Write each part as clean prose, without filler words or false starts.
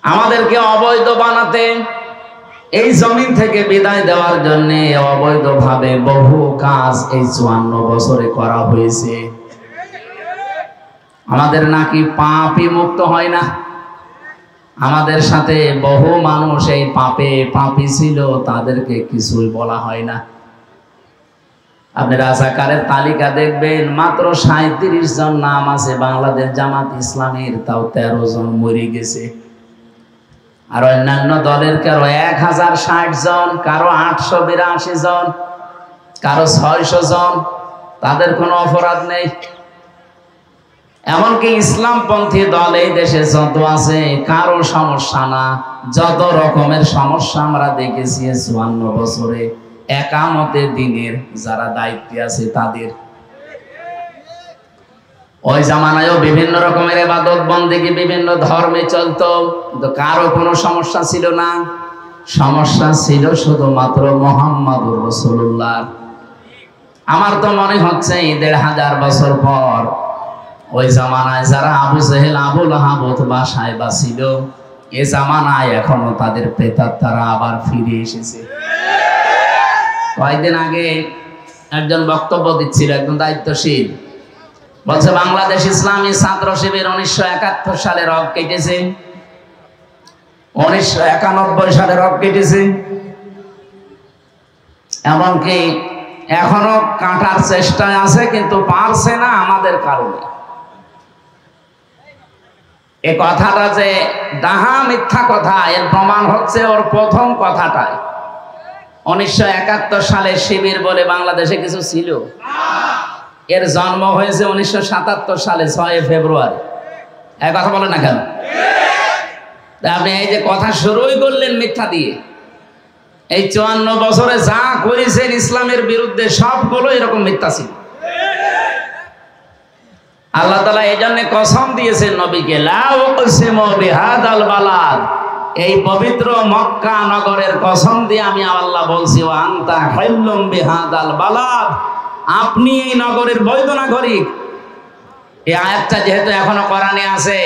আমাদেরকে অবৈধ বানাতে, এই জমিন থেকে বিদায় দেওয়ার জন্য অবৈধভাবে বহু কাজ এই 54 বছরে করা হয়েছে। আমাদের নাকি পাপই মুক্ত হয় না। আমাদের সাথে বহু মানুষ এই পাপী ছিল, তাদেরকে কিছুই বলা হয় না। আপনি রাজাকারের তালিকা দেখবেন, মাত্র 37 জন নাম আছে বাংলাদেশ জামাত ইসলামের, তাও 13 জন মরে গেছে। আর অন্যান্য দলের কারো 1060 জন, কারো 882 জন, কারো 600 জন, তাদের কোনো অপরাধ নেই। এমনকি ইসলামপন্থী দল এই দেশে যত আছে, কারো সমস্যা না। যত রকমের সমস্যা আমরা দেখেছি 54 বছরে একামতের দিনের যারা দায়িত্বে আছে তাদের। ওই জামানায়ও বিভিন্ন রকমের ইবাদত বন্দেগী বিভিন্ন ধর্মে চলতো, কিন্তু কারো কোনো সমস্যা ছিল না। সমস্যা ছিল শুধুমাত্র মুহাম্মদুর রাসূলুল্লাহ। আমার তো মনে হচ্ছে 1500 বছর পর ওই জামানায় যারা আবু জেহেল আবু লাহাব বাসায় বাছিল, এ জামানায় এখনো তাদের প্রেতাত্মারা আবার ফিরে এসেছে। কয়েকদিন আগে একজন বক্তব্য দিচ্ছিল, একজন দায়িত্বশীল, বলছে বাংলাদেশ ইসলামী ছাত্র শিবির 1971 সালে রগ কেটেছে, 1991 সালে রগ কেটেছে, এমনকি এখনো কাটার চেষ্টায় আছে, কিন্তু পারছে না আমাদের কারণে। এ কথাটা যে ডাহা মিথ্যা কথা, এর প্রমাণ হচ্ছে ওর প্রথম কথাটাই। 1971 সালে শিবির বলে বাংলাদেশে কিছু ছিল? এর জন্ম হয়েছে 1977 সালে 6 ফেব্রুয়ারি। এক কথা বলে না কেন? আপনি এই যে কথা শুরুই করলেন মিথ্যা দিয়ে। এই 54 বছরে যা করেছেন ইসলামের বিরুদ্ধে সবগুলো এরকম মিথ্যা ছিল। আল্লাহ তাআলা এই জন্য কসম দিয়েছেন নবীকে, লা উকসিমু বিহাদাল বালাদ, এই পবিত্র মক্কা নগরের কসম দিয়ে আমি আল্লাহ বলছি, ওয়া আনতা হিল্লুম বিহাদাল বালাদ, আপনি এই নগরের বৈধ নাগরিক। এই আয়াতটা যেহেতু এখনো কোরআনে আছে,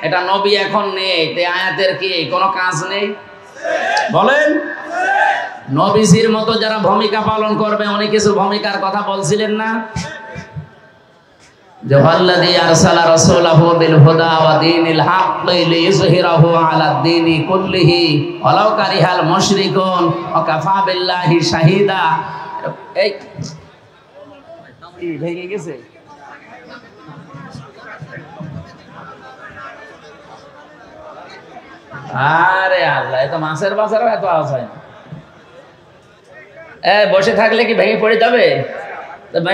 এটা নবী এখন নেই, এই আয়াতের কি কোনো কাজ নেই? বলেন। নবীজির মতো যারা ভূমিকা পালন করবে, অনেক কিছু ভূমিকার কথা বলছিলেন না? জওয়াল্লাযী আরসালা রাসূলাহু বিল হুদা ওয়া দীনিল হাক্কি লিইয়ুযহিরাহু আলাদ দীনি কুল্লিহি ওয়ালাউ কারিহাল মুশরিকুন ওয়া কাফা বিল্লাহি শাহীদা। এই ভেঙে গেছে। আরে আল্লাহ, এত মাছের বাজারও এত আওয়াজ হয় না। বসে থাকলে কি ভেঙে পড়ে যাবে?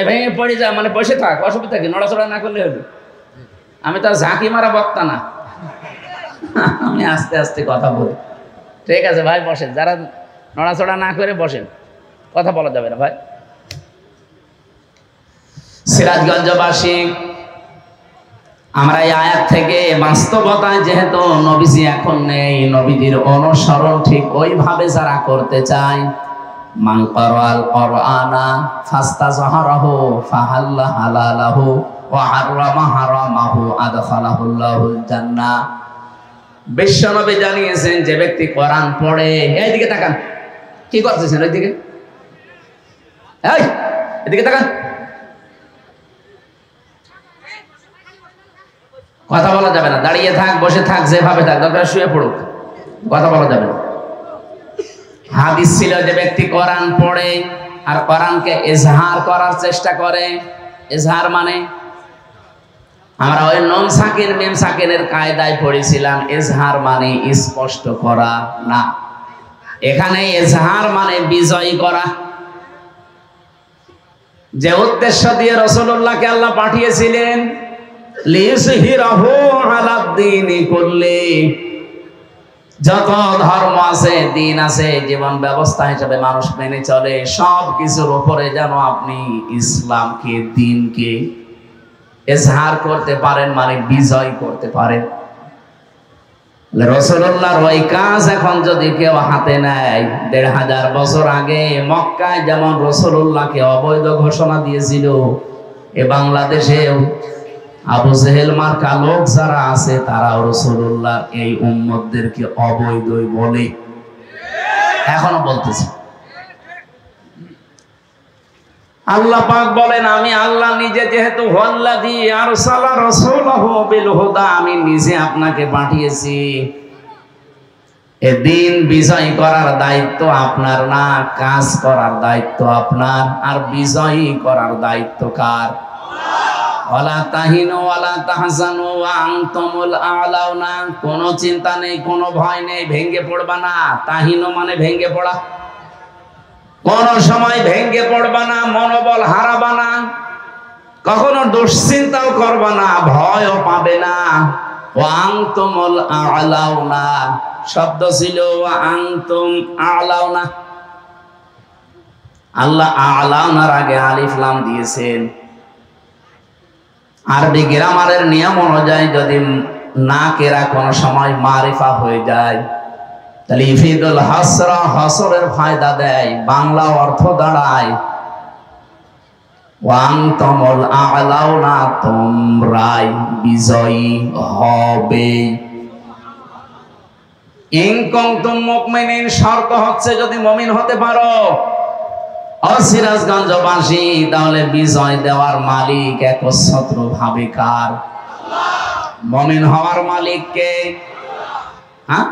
ভেঙে পড়ে যা, মানে বসে থাক, অসুবিধা কি? নড়াচড়া না করলে হলো। আমি তো ঝাঁকি মারা বক্তা না, আমি আস্তে আস্তে কথা বলি। ঠিক আছে ভাই, বসেন। যারা নড়াচড়া না করে বসেন, কথা বলা যাবে না ভাই। সিরাজগঞ্জবাসী, আমরা এই আয়াত থেকে বাস্তবতায় যেহেতু নবীজি এখন নেই, নবীজির অনুসরণ ঠিক ওইভাবে যারা করতে চায়, মান ক্বারাআল কুরআনা ফাস্তাযহারাহু ফাহাল্লা হালালাহু ওয়া হাররামা হারামাহু আদখালাহুল্লাহুল জান্নাহ। বিশ্বনবী জানিয়েছেন, যে ব্যক্তি কোরআন পড়ে, এইদিকে তাকান, কি করতেছেন? ওইদিকে, এই এদিকে তাকান। কথা বলা যাবে না, দাঁড়িয়ে থাক, বসে থাক, যেভাবে থাক, দরকার শুয়ে পড়ুক, কথা বলা যাবে না। হাদিস ছিল, যে ব্যক্তি কোরআন পড়ে আর কোরআনকে ইজহার করার চেষ্টা করে। ইজহার মানে আমরা ওই নুন সাকিন মিম সাকিনের কায়দায় পড়েছিলাম, ইজহার মানে স্পষ্ট করা না, এখানে ইজহার মানে বিজয়ী করা। যে উদ্দেশ্য দিয়ে রাসূলুল্লাহকে আল্লাহ পাঠিয়েছিলেন, লিইয়ুযহিরাহু আলাদ দীনি কুল্লি, যত ধর্ম আছে, দিন আছে, জীবন ব্যবস্থা হিসেবে মানুষ মেনে চলে, সব কিছুর উপরে যেন আপনি ইসলামকে, দিনকে ইজহার করতে পারেন, মানে বিজয় করতে পারেন। রাসূলুল্লাহর ওই কাজ এখন যদি কেউ হাতে নেয়, 1500 বছর আগে মক্কায় যেমন রাসূলুল্লাহকে অবৈধ ঘোষণা দিয়েছিল, এ বাংলাদেশেও আবু জেহেল মার্কা লোক যারা আছে তারাও রাসূলুল্লাহ এই উম্মতদেরকে অবৈধই বলে, এখনো বলতেছে। আল্লাহ পাক বলেন, আমি আল্লাহ নিজে যেহেতু হুয়াল্লাযী আরসালা রাসূলাহু বিল হুদা, আমি নিজে আপনাকে পাঠিয়েছি। এ দিন বিজয় করার দায়িত্ব আপনার না, কাজ করার দায়িত্ব আপনার। আর বিজয়ী করার দায়িত্ব কার? ওয়ালা তাহিনু ওয়ালা তাহজানু ওয়া আনতুমুল আ'লাউনা। কোনো চিন্তা নেই, কোনো ভয় নেই, ভেঙে পড়বা না। তাহিনু মানে ভেঙে পড়া। কোন সময় ভেঙে পড়বা না, মনোবল হারাবা না, কখনো দুশ্চিন্তাও করবা না, ভয়ও পাবে না। ওয়া আনতুমুল আ'লাউনা শব্দ ছিল ওয়া আনতুম আ'লাউনা। আল্লাহ আ'লাউনার আগে আলিফ লাম দিয়েছেন। আরবি গ্রামারের নিয়ম অনুযায়ী যদি নাকেরা কোন সময় মারিফা হয়ে যায় তাহলে ইফিদুল হাসরা, হাসরের ফায়দা দেয়, বাংলা অর্থ দাঁড়ায় ওয়া আনতুমুল আ'লাউনা, তোমরাই বিজয়ী হবে। ইন কুনতুম মুমিনিন, শর্ত হচ্ছে যদি মুমিন হতে পারো। সিরাজগঞ্জবাসী, তাহলে বিজয় দেওয়ার মালিক একচ্ছত্র ভাবে কার? মুমিন হওয়ার মালিক কে? হ্যাঁ,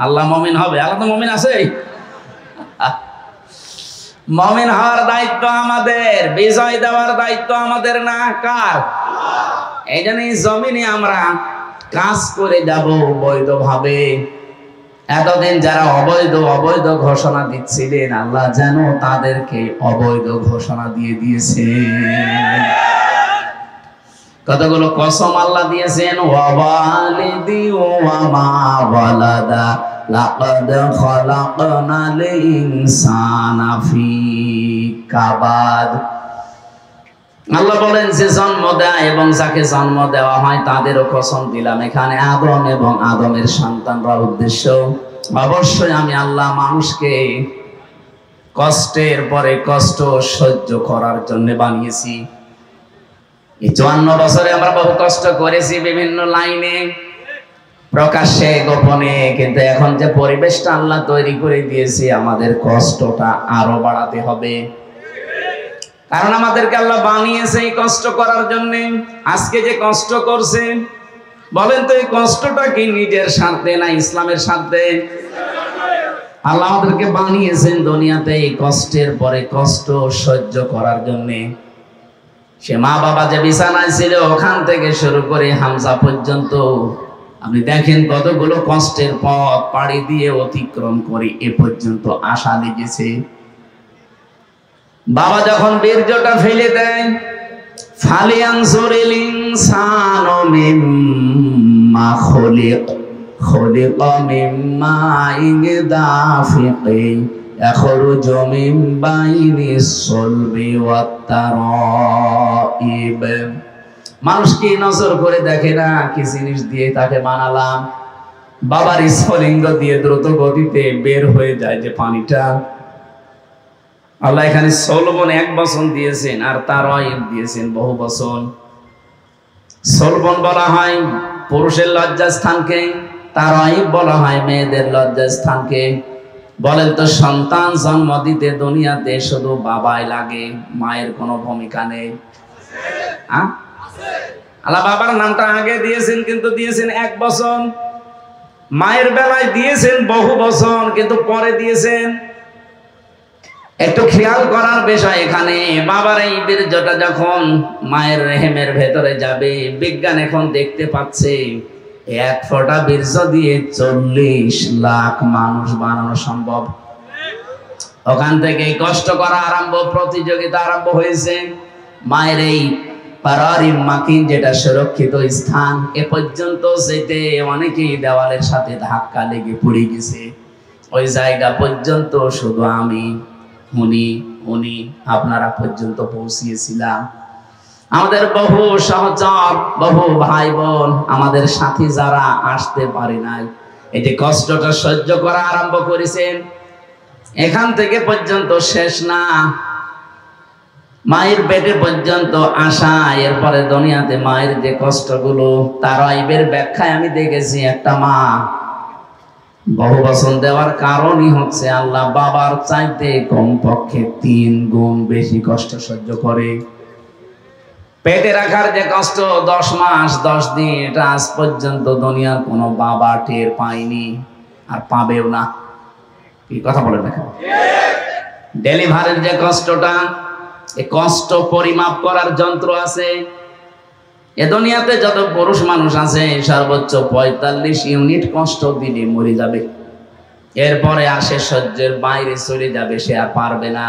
আল্লাহ মুমিন হবে। আল্লাহ তো মুমিন আছে। মুমিন হওয়ার দায়িত্ব আমাদের, বিজয় দেওয়ার দায়িত্ব আমাদের না, কার? এই জন্যই জমিনে আমরা কাজ করে যাব বৈধভাবে। এতদিন যারা অবৈধ অবৈধ ঘোষণা দিচ্ছিলেন, আল্লাহ যেন তাদেরকে অবৈধ ঘোষণা দিয়ে দিয়েছে। কতগুলো কসম আল্লাহ দিয়েছেন, ওয়া ওয়ালিদি ওয়া মা ওয়ালাদা লাকাদ খালাকনাল ইনসানা ফি কাবাদ। আল্লাহ বলেন, যে জন্ম দেয় এবং যাকে জন্ম দেওয়া হয় তাদেরও কসম দিলাম। এখানে আদম এবং আদমের সন্তানরা উদ্দেশ্য। অবশ্যই আমি আল্লাহ মানুষকে কষ্টের পরে কষ্ট সহ্য করার জন্য বানিয়েছি। এই 54 বছরে আমরা বহু কষ্ট করেছি বিভিন্ন লাইনে, প্রকাশ্যে গোপনে, কিন্তু এখন যে পরিবেশটা আল্লাহ তৈরি করে দিয়েছে, আমাদের কষ্টটা আরো বাড়াতে হবে। কারণ আমাদেরকে আল্লাহ বানিয়েছে এই কষ্ট করার জন্য। আজকে যে কষ্ট করছে, বলেন তো এই কষ্টটা কি নিজের স্বার্থে না ইসলামের স্বার্থে? আল্লাহ আমাদেরকে বানিয়েছেন দুনিয়াতে এই কষ্টের পরে কষ্ট সহ্য করার জন্য। সে মা বাবা যে বিছানায় ছিল ওখান থেকে শুরু করে হামজা পর্যন্ত, আপনি দেখেন কতগুলো কষ্টের পথ পাড়ি দিয়ে অতিক্রম করে এ পর্যন্ত আসা লেগেছে। বাবা যখন বীর্যটা ফেলে দেয়, ফালিয়ানজুরিল ইনসানু মিম্মা খুলিক, খুলিকা মিম্মা ইনদাফিকি ইয়াখরুজু মিন বাইনিস সুলবি ওয়াত তারাইব। মানুষ কি নজর করে দেখে না কি জিনিস দিয়ে তাকে বানালাম? বাবার স্ফলিঙ্গ দিয়ে দ্রুত গতিতে বের হয়ে যায় যে পানিটা। আল্লাহ এখানে সলবন 1 বচন দিয়েছেন, আর তারাইব দিয়েছেন বহু বচন। সলবন বলা হয় পুরুষের লজ্জাস্থানকে, তারাইব বলা হয় মেয়েদের লজ্জাস্থানকে। বলেন তো, সন্তান জন্ম দিতে দুনিয়াতে শুধু বাবাই লাগে, মায়ের কোনো ভূমিকা নেই? আল্লাহ বাবার নামটা আগে দিয়েছেন, কিন্তু দিয়েছেন 1 বচন। মায়ের বেলায় দিয়েছেন বহু বচন, কিন্তু পরে দিয়েছেন। একটু খেয়াল করার বিষয় এখানে, বাবার এই বীর্যটা যখন মায়ের রেহেমের ভেতরে যাবে, বিজ্ঞান এখন দেখতে পাচ্ছে 1 ফোঁটা বীর্য দিয়ে 40 লাখ মানুষ বানানো সম্ভব। ওখান থেকে কষ্ট করা আরম্ভ, প্রতিযোগিতা আরম্ভ হয়েছে। মায়ের এই পারারিম মাকিন, যেটা সুরক্ষিত স্থান, এ পর্যন্ত যেতে অনেকেই দেওয়ালের সাথে ধাক্কা লেগে পড়ে গেছে। ওই জায়গা পর্যন্ত শুধু আমি উনি আপনারা পর্যন্ত পৌঁছিয়েছিলাম। আমাদের বহু সহচর, বহু ভাই বোন, আমাদের সাথী যারা আসতে পারে নাই, এই যে কষ্টটা সহ্য করা আরম্ভ করেছেন, এখান থেকে পর্যন্ত শেষ না। মায়ের পেটে পর্যন্ত আসা, এরপরে দুনিয়াতে মায়ের যে কষ্টগুলো, তার আইবের ব্যাখ্যায় আমি দেখেছি একটা মা বহু বছর দেওয়ার কারণই হচ্ছে আল্লাহ বাবার চাইতে কমপক্ষে 3 গুণ বেশি কষ্ট সহ্য করে। পেটে রাখার যে কষ্ট 10 মাস 10 দিন, এটা আজ পর্যন্ত দুনিয়ার কোনো বাবা টের পায়নি, আর পাবেও না। কি কথা বলে দেখেন। ডেলিভারির যে কষ্টটা, এই কষ্ট পরিমাপ করার যন্ত্র আছে। এ দুনিয়াতে যত পুরুষ মানুষ আছে সর্বোচ্চ 45 ইউনিট কষ্ট দিলে মরে যাবে, এরপরে আর সে সহ্যের বাইরে চলে যাবে, সে আর পারবে না।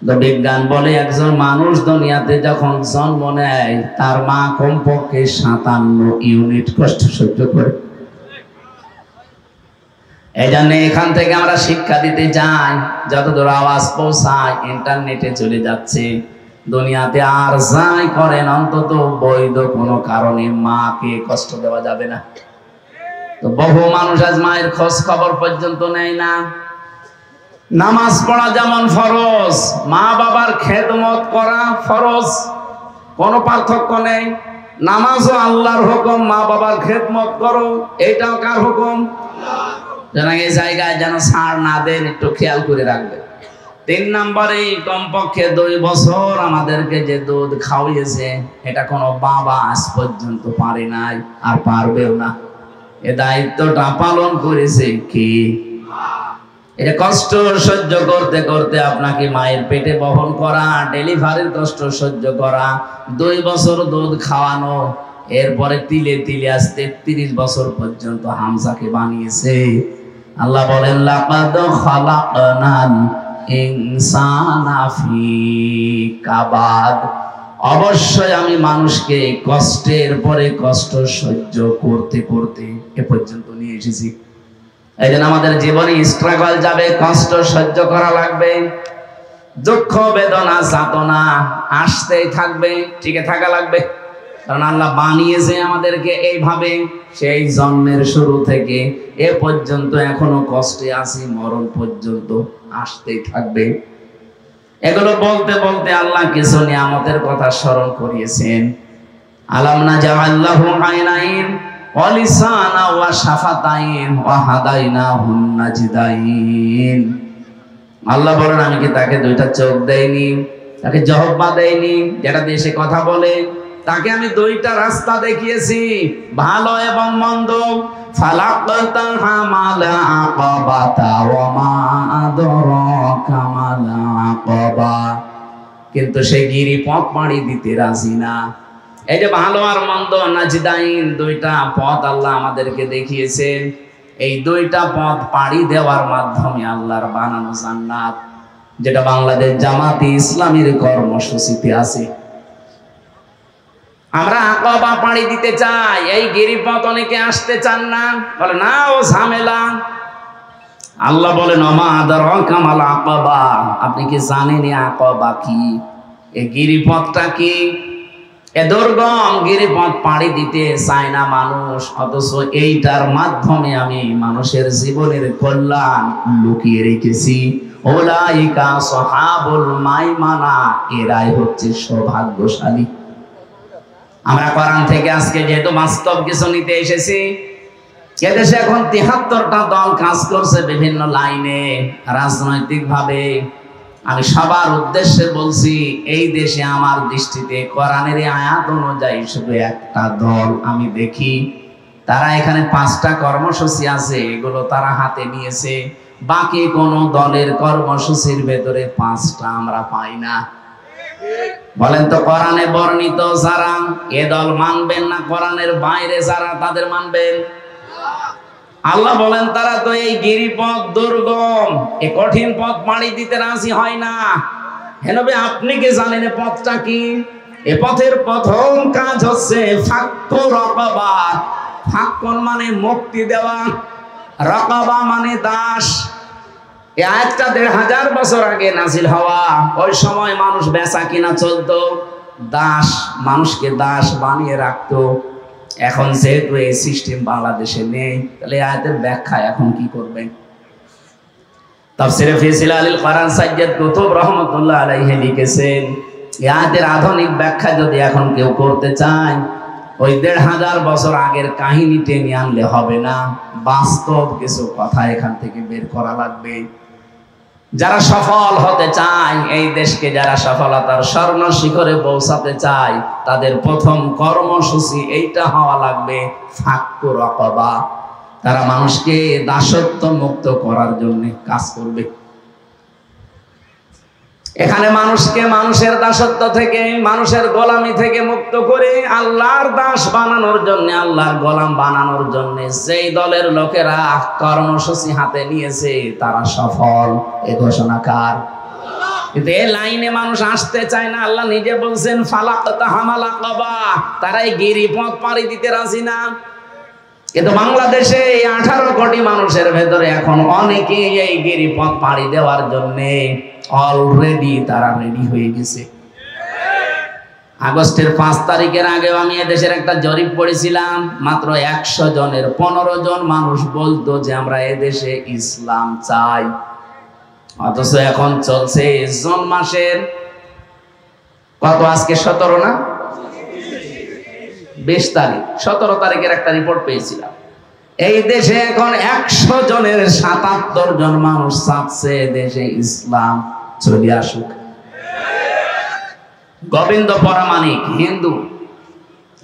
তো বিজ্ঞান বলে একজন মানুষ দুনিয়াতে যখন জন্ম নেয় তার মা কমপক্ষে 57 ইউনিট কষ্ট সহ্য করে। এই জন্য এখান থেকে আমরা শিক্ষা দিতে চাই, যতদূর আওয়াজ পৌঁছায় ইন্টারনেটে চলে যাচ্ছে, দুনিয়াতে আর যাই করেন অন্তত বৈধ কোনো কারণে মাকে কষ্ট দেওয়া যাবে না। তো বহু মানুষ আজ মায়ের খোঁজ খবর পর্যন্ত নেয় না। নামাজ পড়া যেমন ফরজ, মা বাবার খেদমত করা ফরজ, কোনো পার্থক্য নেই। নামাজও আল্লাহর হুকুম, মা বাবার খেদমত করো, এইটাও কার হুকুম? যেন এই জায়গায় যেন ছাড় না দেন, একটু খেয়াল করে রাখবে। 3 নম্বরে কমপক্ষে 2 বছর আমাদেরকে যে দুধ খাওয়িয়েছে, এটা কোনো বাবা আজ পর্যন্ত পারে নাই, আর পারবেও না। এ দায়িত্বটা পালন করেছে কি? এটা কষ্ট সহ্য করতে করতে আপনাকে মায়ের পেটে বহন করা, ডেলিভারির কষ্ট সহ্য করা, 2 বছর দুধ খাওয়ানো, এরপরে তিলে তিলে আজ 33 বছর পর্যন্ত হামজাকে বানিয়েছে। আল্লাহ বলেন লাকাদ খালাকনাল ইনসানা ফি কাবাদ, অবশ্যই আমি মানুষকে কষ্টের পরে কষ্ট সহ্য করতে করতে এ পর্যন্ত নিয়ে এসেছি। এই জন্য আমাদের জীবনে স্ট্রাগল যাবে, কষ্ট সহ্য করা লাগবে, দুঃখ বেদনা যাতনা আসতেই থাকবে, টিকে থাকা লাগবে। কারণ আল্লাহ বানিয়েছে আমাদেরকে এইভাবে, সেই জন্মের শুরু থেকে এ পর্যন্ত এখনো কষ্টে আছি, মরণ পর্যন্ত আসতেই থাকবে। এগুলো বলতে বলতে আল্লাহ কিছু নিয়ামতের কথা স্মরণ করিয়েছেন। আলাম নাজআল লাহু আইনাইন ওয়া লিসানা ওয়া শাফাতাইন ওয়া হাদাইনাহুন নাজদাইন। আল্লাহ বলেন আমি কি তাকে 2টা চোখ দেইনি, তাকে জিহ্বা দেইনি যেটা দিয়ে সে কথা বলে, তাকে আমি 2টা রাস্তা দেখিয়েছি, ভালো এবং মন্দ। ফালাকতাহা মালা আকাবাতা ওয়া মা আদরাকা মালা আকাবা, কিন্তু সে গিরিপথ পাড়ি দিতে রাজি না। এই যে ভালো আর মন্দ নাজদাইন, 2টা পথ আল্লাহ আমাদেরকে দেখিয়েছেন। এই 2টা পথ পাড়ি দেওয়ার মাধ্যমে আল্লাহর বানানো জান্নাত, যেটা বাংলাদেশ জামাতে ইসলামীর কর্মসূচিতে আছে। আমরা আকাবা পাড়ি দিতে চাই, এই গিরিপথ অনেকে আসতে চান না, বলে না ও ঝামেলা। আল্লাহ বলেন ওমা আদরাকা মাল আকাবা, আপনি কি জানেন আকাবা কি? এই গিরিপথটা কি? এ দুর্গম গিরিপথ পাড়ি দিতে চায় না মানুষ, অথচ এইটার মাধ্যমে আমি মানুষের জীবনের কল্যাণ লুকিয়ে রেখেছি। উলাইকা সাহাবুল মাইমানা, এরাই হচ্ছে সৌভাগ্যশালী। আমরা কোরআন থেকে আজকে যেহেতু বাস্তব কিছু নিতে এসেছি, এদেশে এখন 73টা দল কাজ করছে বিভিন্ন লাইনে রাজনৈতিক ভাবে। আমি সবার উদ্দেশ্যে বলছি, এই দেশে আমার দৃষ্টিতে কোরআনের আয়াত অনুযায়ী শুধু একটা দল আমি দেখি, তারা এখানে 5টা কর্মসূচি আছে, এগুলো তারা হাতে নিয়েছে। বাকি কোন দলের কর্মসূচির ভেতরে 5টা আমরা পাই না। বলেন তো কোরআনে বর্ণিত যারা, এ দল মানবেন না কোরআনের বাইরে যারা, তাদের মানবেন? আল্লাহ বলেন তারা তো এই গিরিপথ দুর্গম, এই কঠিন পথ পাড়ি দিতে রাজি হয় না। হেনবে আপনি কি জানেন এ পথটা কি? এ পথের প্রথম কাজ হচ্ছে ফাক্কু রাকাবা। ফাক্কুন মানে মুক্তি দেওয়া, রাকাবা মানে দাস। এই আয়াতটা 1500 বছর আগে নাজিল হওয়া। ওই সময় মানুষ বেচা কিনা চলতো, দাস মানুষকে দাস বানিয়ে রাখতো। এখন যেহেতু এই সিস্টেম বাংলাদেশে নেই, তাহলে আয়াতের ব্যাখ্যা এখন কি করবেন? তাফসীরে ফি জিলালিল কোরআন সাজ্জাদ কুতুব রাহমাতুল্লাহ আলাইহি লিখেছেন, ইয়াদের আধুনিক ব্যাখ্যা যদি এখন কেউ করতে চায়, ওই ১৫০০ বছর আগের কাহিনী টেনে আনলে হবে না, বাস্তব কিছু কথা এখান থেকে বের করা লাগবে। যারা সফল হতে চায়, এই দেশকে যারা সফলতার স্বর্ণ শিখরে পৌঁছাতে চায়, তাদের প্রথম কর্মসূচি এইটা হওয়া লাগবে, ফাক্কু রাকাবা। তারা মানুষকে দাসত্ব মুক্ত করার জন্য কাজ করবে। এখানে মানুষকে মানুষের দাসত্ব থেকে, মানুষের গোলামি থেকে মুক্ত করে আল্লাহর দাস বানানোর জন্য, আল্লাহর গোলাম বানানোর জন্য যেই দলের লোকেরা কর্মসূচি হাতে নিয়েছে তারা সফল, এ ঘোষণাকার। কিন্তু এই লাইনে মানুষ আসতে চায় না। আল্লাহ নিজে বলছেন ফালাকাতা হামালা কাবা, তারা এই গিরিপথ পাড়ি দিতে রাজি না। কিন্তু বাংলাদেশে 18 কোটি মানুষের ভেতরে এখন অনেকে এই গিরিপথ পাড়ি দেওয়ার জন্য অলরেডি তারা রেডি হয়ে গেছে। আগস্টের 5 তারিখের আগেও আমি এদেশের একটা জরিপ পড়েছিলাম, মাত্র 100 জনের 15 জন মানুষ বলতো যে আমরা এদেশে ইসলাম চাই। অথচ এখন চলছে জুন মাসের কত, আজকে 17 না 20 তারিখ, 17 তারিখের একটা রিপোর্ট পেয়েছিলাম। এই দেশে এখন 100 জনের 77 জন মানুষ চাচ্ছে দেশে ইসলাম চলে আসুক। গোবিন্দ পরামানিক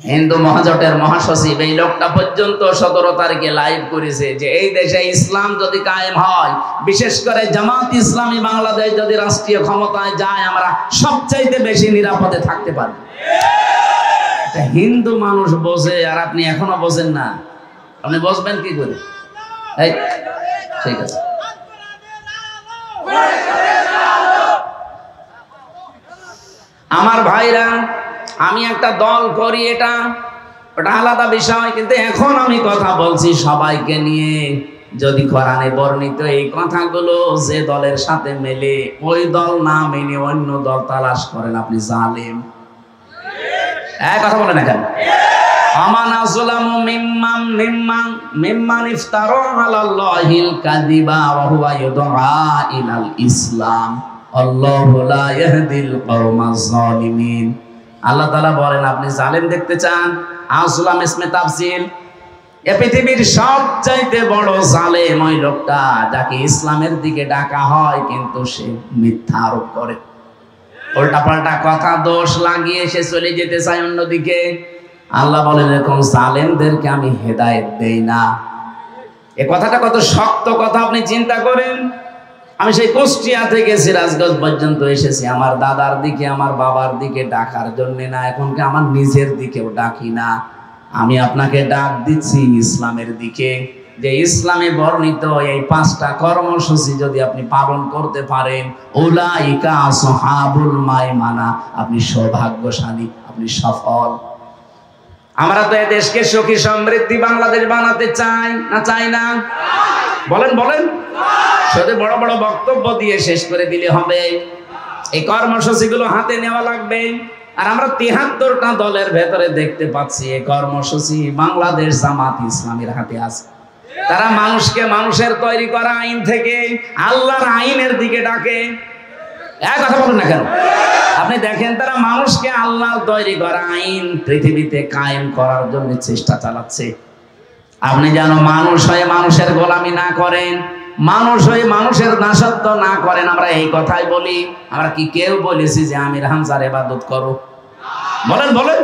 হিন্দু মহাজোটের মহাসচিব, এই লোকটা পর্যন্ত 17 তারিখে লাইভ করেছে যে এই দেশে ইসলাম যদি কায়েম হয়, বিশেষ করে জামাত ইসলামী বাংলাদেশ যদি রাষ্ট্রীয় ক্ষমতায় যায়, আমরা সবচাইতে বেশি নিরাপদে থাকতে পারি। হিন্দু মানুষ বোঝে, আর আপনি এখনো বোঝেন না। আপনি বসবেন কি করে? ঠিক আছে, আমার ভাইরা, আমি একটা দল করি, ওটা আলাদা বিষয়, কিন্তু এখন আমি কথা বলছি সবাইকে নিয়ে। যদি কোরআনে বর্ণিত এই কথাগুলো যে দলের সাথে মেলে, ওই দল না মেনে অন্য দল তালাশ করেন, আপনি জালেম। কথা বলেন এখন। আমান আযলামু মিম্মান ইফতারা আলাল্লাহিল কাযিবা ওয়া হুয়া ইউদআ ইলাল ইসলাম আল্লাহু লা ইয়াহদিল কওমাজ জালিমিন। আল্লাহ তাআলা বলেন, আপনি জালেম দেখতে চান? আযলাম ইসমে তাফসীল। এ পৃথিবীর সবচাইতে বড় জালেম ওই লোকটা যাকে ইসলামের দিকে ডাকা হয় কিন্তু সে মিথ্যা আরোপ করে, উল্টাপাল্টা কথা দোষ লাগিয়ে সে চলে যেতে চায় অন্যদিকে। আল্লাহ বলেন, এরকম জালেমদেরকে আমি হেদায়েত দেই না। এ কথাটা কত শক্ত কথা আপনি চিন্তা করেন। আমি সেই কুষ্টিয়া থেকে সিরাজগঞ্জ পর্যন্ত এসেছি আমার দাদার দিকে, আমার বাবার দিকে ডাকার জন্য না, এখনকে আমার নিজের দিকেও ডাকি না। আমি আপনাকে ডাক দিচ্ছি ইসলামের দিকে, যে ইসলামে বর্ণিত এই 5টা কর্মসূচি যদি আপনি পালন করতে পারেন, উলাইকা আসহাবুল মাইমানা, আপনি সৌভাগ্যশালী, আপনি সফল। আমরা তো এই দেশকে সুখী সমৃদ্ধি বাংলাদেশ বানাতে চাই না, চাই না? বলেন বলেন। শুধু বড় বড় বক্তব্য দিয়ে শেষ করে দিলে হবে? এই কর্মসূচিগুলো হাতে নেওয়া লাগবে। আর আমরা 73টা দলের ভেতরে দেখতে পাচ্ছি এই কর্মসূচি বাংলাদেশ জামাত ইসলামীর হাতে আছে। তারা মানুষকে মানুষের তৈরি করা আইন থেকে আল্লাহর আইনের দিকে ডাকে। এক কথা বলুন না কেন? আপনি দেখেন, তারা মানুষকে আল্লাহ তৈরি করা আইন পৃথিবীতে কায়েম করার জন্য চেষ্টা চালাচ্ছে। আপনি যেন মানুষ হয়ে মানুষের গোলামি না করেন, মানুষ হয়ে মানুষের দাসত্ব না করেন। আমরা এই কথাই বলি। আমরা কি কেউ বলেছি যে আমির হামজার ইবাদত করো? বলেন বলেন।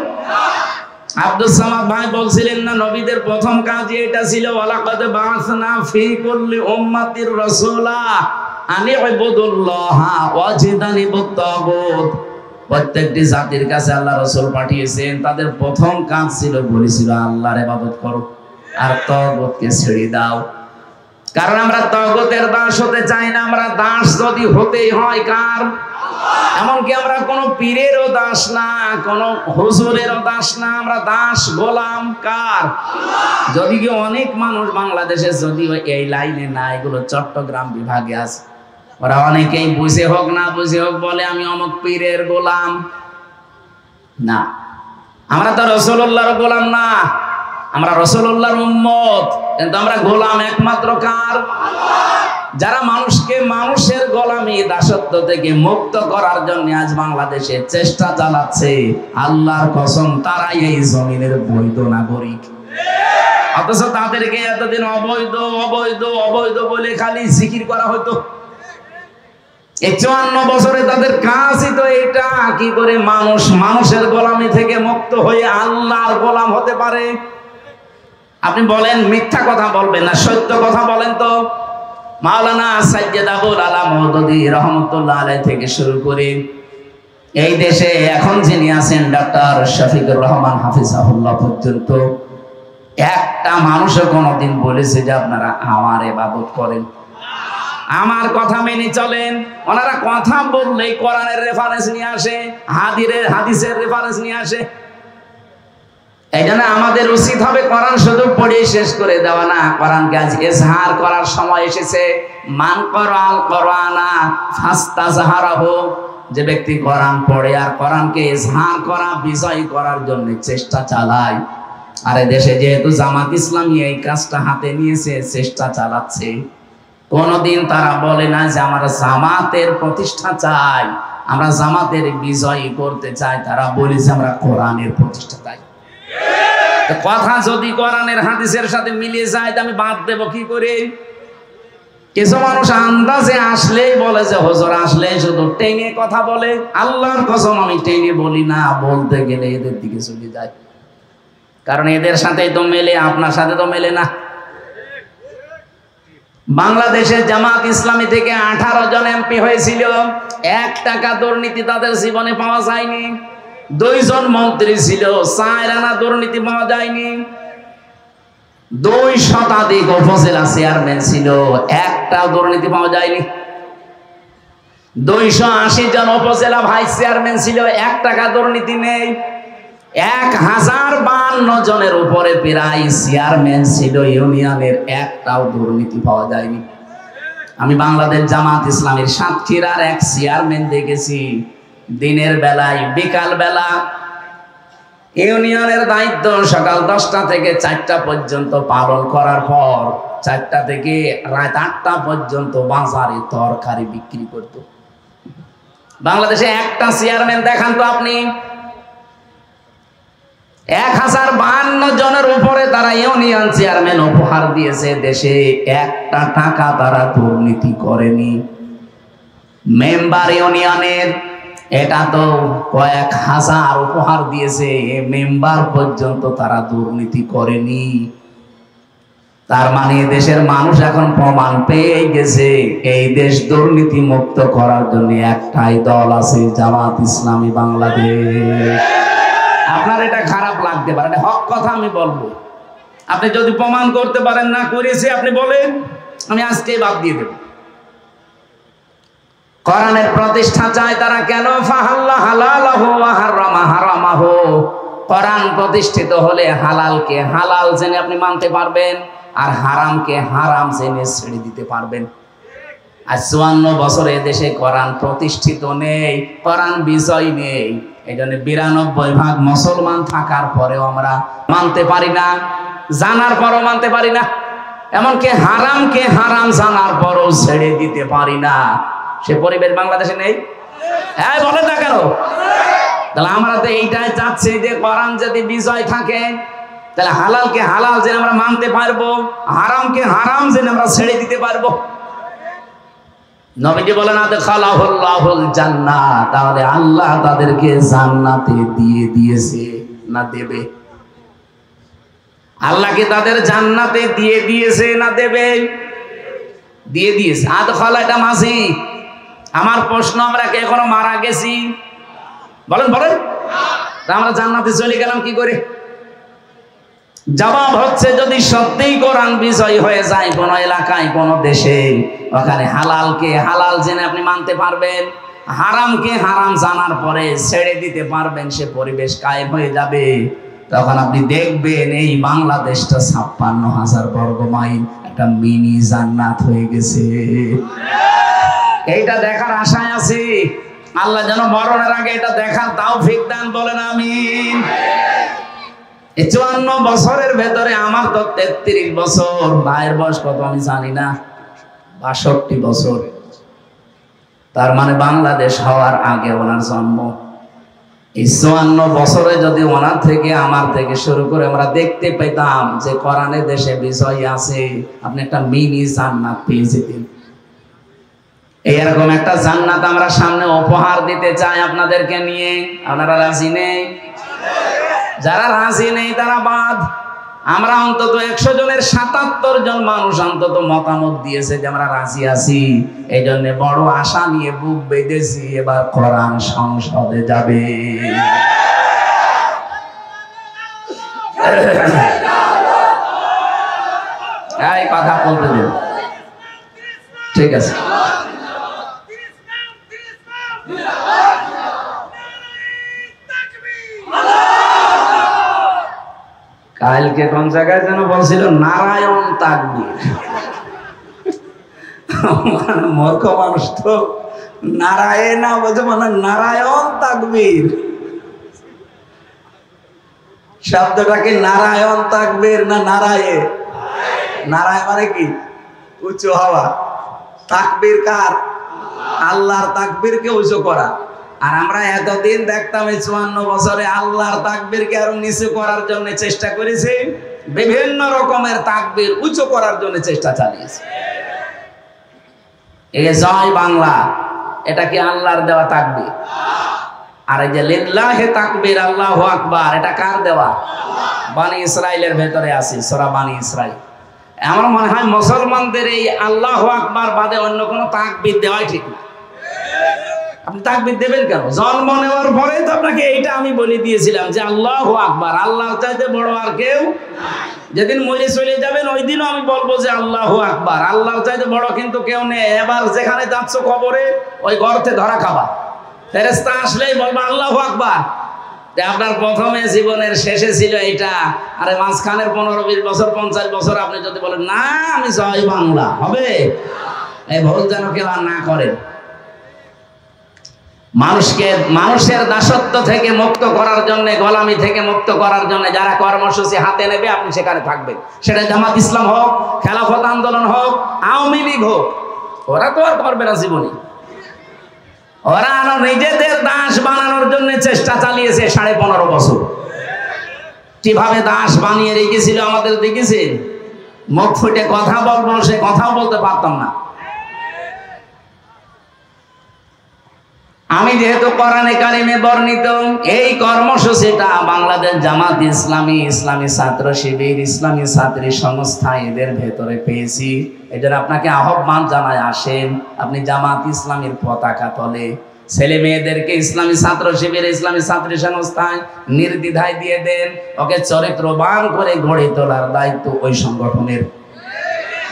আব্দুস সামাদ ভাই বলছিলেন না, নবীদের প্রথম কাজই এটা ছিল, ওয়ালাকাদ বাআসনা ফি কুল্লি উম্মাতির রাসূলা আনি ইবুদুল্লাহা ওয়াজিদানিবুত তাগুত। প্রত্যেকটি জাতির কাছে আল্লাহ রাসূল পাঠিয়েছেন, তাদের প্রথম কাজ ছিল, বলেছিল আল্লাহর ইবাদত করো আর তাগুতকে ছেড়ে দাও। কারণ আমরা তাগুতের দাস হতে চাই না। আমরা দাস যদি হতেই হয় কার? এমনকি আমরা কোনো পীরেরও দাস না, কোনো হুজুরেরও দাস না, আমরা দাস গোলাম কার? যদি কি অনেক মানুষ বাংলাদেশে যদি এই লাইনে না, এগুলো চট্টগ্রাম বিভাগে আছে, ওরা অনেকেই বুঝে হোক না বুঝে হোক বলে আমি অমুক পীরের গোলাম। না, আমরা তো রাসূলুল্লাহর গোলাম না, আমরা রাসূলুল্লাহর উম্মত। কিন্তু আমরা গোলাম একমাত্র কার? যারা মানুষকে মানুষের গোলামি দাসত্ব থেকে মুক্ত করার জন্য আজ বাংলাদেশে চেষ্টা চালাচ্ছে, আল্লাহর কসম তারাই এই জমিনের বৈধ নাগরিক। অথচ তাদেরকে এতদিন অবৈধ অবৈধ অবৈধ বলে খালি জিকির করা হতো। এই 54 বছরে তাদের কাজই তো এটা, কি করে মানুষ মানুষের গোলামি থেকে মুক্ত হয়ে আল্লাহর গোলাম হতে পারে। আপনি বলেন মিথ্যা কথা বলবেন না, সত্য কথা বলেন তো। মাওলানা সাইয়্যিদ আবুল আলা মওদুদী রহমাতুল্লাহ আলাইহি থেকে শুরু করে এই দেশে এখন যিনি আছেন ডক্টর শফিকুর রহমান হাফিজাহুল্লাহ পর্যন্ত একটা মানুষও কোনোদিন বলেছে যে আপনারা আমার ইবাদত করেন, আমার কথা মেনে চলেন। ওনারা কথা বললেই কোরআনের রেফারেন্স নিয়ে আসে, হাদিসের রেফারেন্স নিয়ে আসে। এই জন্য আমাদের উচিত হবে কোরআন শুধু পড়ে শেষ করে দেওয়া না, কোরআনকে আজ ইজহার করার সময় এসেছে। মান করাল কোরআনা ফাস্তাজহারাহু, যে ব্যক্তি কোরআন পড়ে আর কোরআনকে ইজহার করা বিজয় করার জন্য চেষ্টা চালায়। আর দেশে যেহেতু জামাত ইসলামী এই কাজটা হাতে নিয়েছে, চেষ্টা চালাচ্ছে, কোনদিন তারা বলে না যে আমরা জামাতের প্রতিষ্ঠা চাই, আমরা জামাতের বিজয় করতে চাই। তারা বলে যে আমরা কোরআনের প্রতিষ্ঠা চাই। কথা যদি কোরআনের হাদিসের সাথে মিলিয়ে যায়, আমি বাদ দেব কি করে? কিছু মানুষ আন্দাজে আসলেই বলে যে হুজুর আসলে শুধু টেনে কথা বলে। আল্লাহর কসম আমি টেনে বলি না, বলতে গেলে এদের দিকে চলে যায়। কারণ এদের সাথেই তো মেলে, আপনার সাথে তো মেলে না। বাংলাদেশে জামাত ইসলামী থেকে 18 জন এমপি হয়েছিল, 1 টাকা দুর্নীতি তাদের জীবনে পাওয়া যায়নি। 2 জন মন্ত্রী ছিল, 4 আনা দুর্নীতি পাওয়া যায়নি। 2 শতাধিক উপজেলা চেয়ারম্যান ছিল, একটাও দুর্নীতি পাওয়া যায়নি। 280 জন উপজেলা ভাইস চেয়ারম্যান ছিল, 1 টাকা দুর্নীতি নেই। 1052 জনের উপরে প্রায় চেয়ারম্যান ছিল ইউনিয়নের, একটাও দুর্নীতি পাওয়া যায়নি। আমি বাংলাদেশ জামাত ইসলামের সাতক্ষীরার এক চেয়ারম্যান দেখেছি, দিনের বেলায় বিকাল বেলা ইউনিয়নের দায়িত্ব সকাল 10টা থেকে 4টা পর্যন্ত পালন করার পর 4টা থেকে রাত 8টা পর্যন্ত বাজারে তরকারি বিক্রি করত। বাংলাদেশে একটা চেয়ারম্যান দেখান তো আপনি। 1052 জনের উপরে তারা ইউনিয়ন চেয়ারম্যান উপহার দিয়েছে। দেশে 1 টাকা তারা দুর্নীতি করেনি। মেম্বার ইউনিয়নের এটা তো কয়েক হাজার উপহার দিয়েছে, মেম্বার পর্যন্ত তারা দুর্নীতি করেনি। তার মানে দেশের মানুষ এখন প্রমাণ পেয়ে গেছে এই দেশ দুর্নীতি মুক্ত করার জন্য একটাই দল আছে, জামাত ইসলামী বাংলাদেশ। আপনার এটা খারাপ লাগতে পারে, হক কথা আমি বলবো। আপনি যদি প্রমাণ করতে পারেন না করেছে, আপনি বলেন, আমি আজকে বাদ দিয়ে দেব। কোরআনের প্রতিষ্ঠা চায় তারা কেন? ফাহাল্লা হালালাহু ওয়া হারামা হারামাহু। কোরআন প্রতিষ্ঠিত হলে হালালকে হালাল জেনে আপনি মানতে পারবেন, আর হারামকে হারাম জেনে ছেড়ে দিতে পারবেন। আর 54 বছরে দেশে কোরআন প্রতিষ্ঠিত নেই, কোরআন বিজয় নেই। এই জন্য 92% মুসলমান থাকার পরেও আমরা মানতে পারি না, জানার পরও মানতে পারি না, এমনকি হারামকে হারাম জানার পরও ছেড়ে দিতে পারি না। সে পরিবেশ বাংলাদেশে নেই। হ্যাঁ, বলেন না কেন? তাহলে আমরা তো এইটাই চাচ্ছি যে কোরআন যদি বিজয় থাকে, তাহলে হালালকে হালাল জেনে আমরা মানতে পারবো, হারামকে হারাম জেনে আমরা ছেড়ে দিতে পারবো। নবীজি বলেন আদখালাহুল্লাহুল জান্নাহ, তাহলে আল্লাহ তাদেরকে জান্নাতে দিয়ে দিয়েছে না দেবে? আল্লাহ কি তাদের জান্নাতে দিয়ে দিয়েছে না দেবে? দিয়ে দিয়েছে। আদখালা এটা মাঝি। আমার প্রশ্ন, আমরা কি এখনো মারা গেছি? বলেন বলেন, আমরা জান্নাতে চলে গেলাম কি করে? জবাব হচ্ছে, যদি সত্যিই কোরআন বিজয় হয়ে যায় কোন এলাকায়, কোন দেশে, ওখানে হালালকে হালাল জেনে আপনি মানতে পারবেন, হারামকে হারাম জানার পরে ছেড়ে দিতে পারবেন, সে পরিবেশ কায়েম হয়ে যাবে। তখন আপনি দেখবেন এই বাংলাদেশটা 56,000 বর্গ মাইল একটা মিনি জান্নাত হয়ে গেছে। এইটা দেখার আশায় আছি। আল্লাহ যেন মরণের আগে এটা দেখার তৌফিক দান, বলেন আমিন। 54 বছরের ভেতরে আমার তো 33 বছর, ভাইয়ের বয়স কত আমি জানি না। ৬২ বছর, তার মানে বাংলাদেশ হওয়ার আগে ওনার জন্ম। এই ৫৪ বছরে যদি ওনার থেকে আমার থেকে শুরু করে আমরা দেখতে পেতাম যে কোরআনে দেশে বিষয় আছে, আপনি একটা মিনি জান্নাত পেয়ে যেতেন। এরকম একটা জান্নাত আমরা সামনে উপহার দিতে চাই আপনাদেরকে নিয়ে। আপনারা রাজি নেই? যারা রাজি নেই তারা বাদ। আমরা অন্তত ১০০ জনের ৭৭ জন মানুষ অন্তত মতামত দিয়েছে যে আমরা রাজি আছি। এই জন্য বড় আশা নিয়ে বুক বেঁধেছি, এবার কোরআন সংসদে যাবে। এই কথা বলতে দিন, ঠিক আছে? কালকে কোন জায়গায় যেন বলছিল নারায়ণ তাকবীর। মূর্খ মানুষ তো নারায়ণ না বলছে, মানে নারায়ণ তাকবীর। শব্দটা কি নারায়ণ তাকবীর না নারায়ে? নারায় মানে কি? উঁচু হওয়া। তাকবীর কার? আল্লাহর তাকবীরকে উঁচু করা। আর আমরা এতদিন দেখতাম এই ৫৪ বছরে আল্লাহর তাকবীরকে আরো নিচু করার জন্য চেষ্টা করেছি, বিভিন্ন রকমের তাকবীর উঁচু করার জন্য চেষ্টা চালিয়েছি। এই জয় বাংলা, এটা কি আল্লাহর দেওয়া তাকবীর? আর এই যে লিল্লাহি তাকবীর, আল্লাহু আকবার, এটা কার দেওয়া? বনি ইসরাইলের ভেতরে আছে, সূরা বনি ইসরাইল। আমার মনে হয় মুসলমানদের এই আল্লাহু আকবার বাদে অন্য কোনো তাকবীর দেওয়াই ঠিক না। আপনি তাকবীর দেবেন কেন? জন্ম নেওয়ার পরে তো আপনাকে এইটা আমি বলে দিয়েছিলাম যে আল্লাহু আকবার, আল্লাহর চাইতে বড় আর কেউ নাই। যেদিন মরে চলে যাবেন ওই দিনও আমি বলবো যে আল্লাহু আকবার, আল্লাহর চাইতে বড় কিন্তু কেউ নেই। এবার যেখানে যাচ্ছ কবরে, ওই গর্তে ধরা খাবা, ফেরেশতা আসলেই বলবা আল্লাহু আকবার। আপনার প্রথমে জীবনের শেষে ছিল এইটা, আরে মাঝখানের 15-20 বছর 50 বছর আপনি যদি বলেন না আমি জয় বাংলা, হবে? এই ভুল যেন কেউ আর না করেন। মানুষের দাসত্ব থেকে মুক্ত করার জন্য, গোলামি থেকে মুক্ত করার জন্য যারা কর্মসূচি হাতে নেবে আপনি সেখানে থাকবেন। সেটা জামাত ইসলাম হোক, খেলাফত আন্দোলন হোক, আওয়ামী লীগ হোক, ওরা তো আর করবে না জীবনে। ওরা আরো নিজেদের দাস বানানোর জন্য চেষ্টা চালিয়েছে 15.5 বছর। কিভাবে দাস বানিয়ে রেখেছিল আমাদের দেখেছেন? মুখ ফুটে কথা বলবো, সে কথাও বলতে পারতাম না। আমি যেহেতু কোরআনে কারিমে বর্ণিত এই কর্মসূচিটা বাংলাদেশ জামাত ইসলামী, ইসলামী ছাত্র শিবির, ইসলামী ছাত্রী সংস্থা এদের ভেতরে পেয়েছি। এদের আপনাকে আহ্বান জানায় আসেন, আপনি জামাত ইসলামীর পতাকা তলে ছেলে মেয়েদেরকে ইসলামী ছাত্র শিবির, ইসলামী ছাত্রী সংস্থায় নির্দ্বিধায় দিয়ে দেন। ওকে চরিত্রবান করে গড়ে তোলার দায়িত্ব ওই সংগঠনের।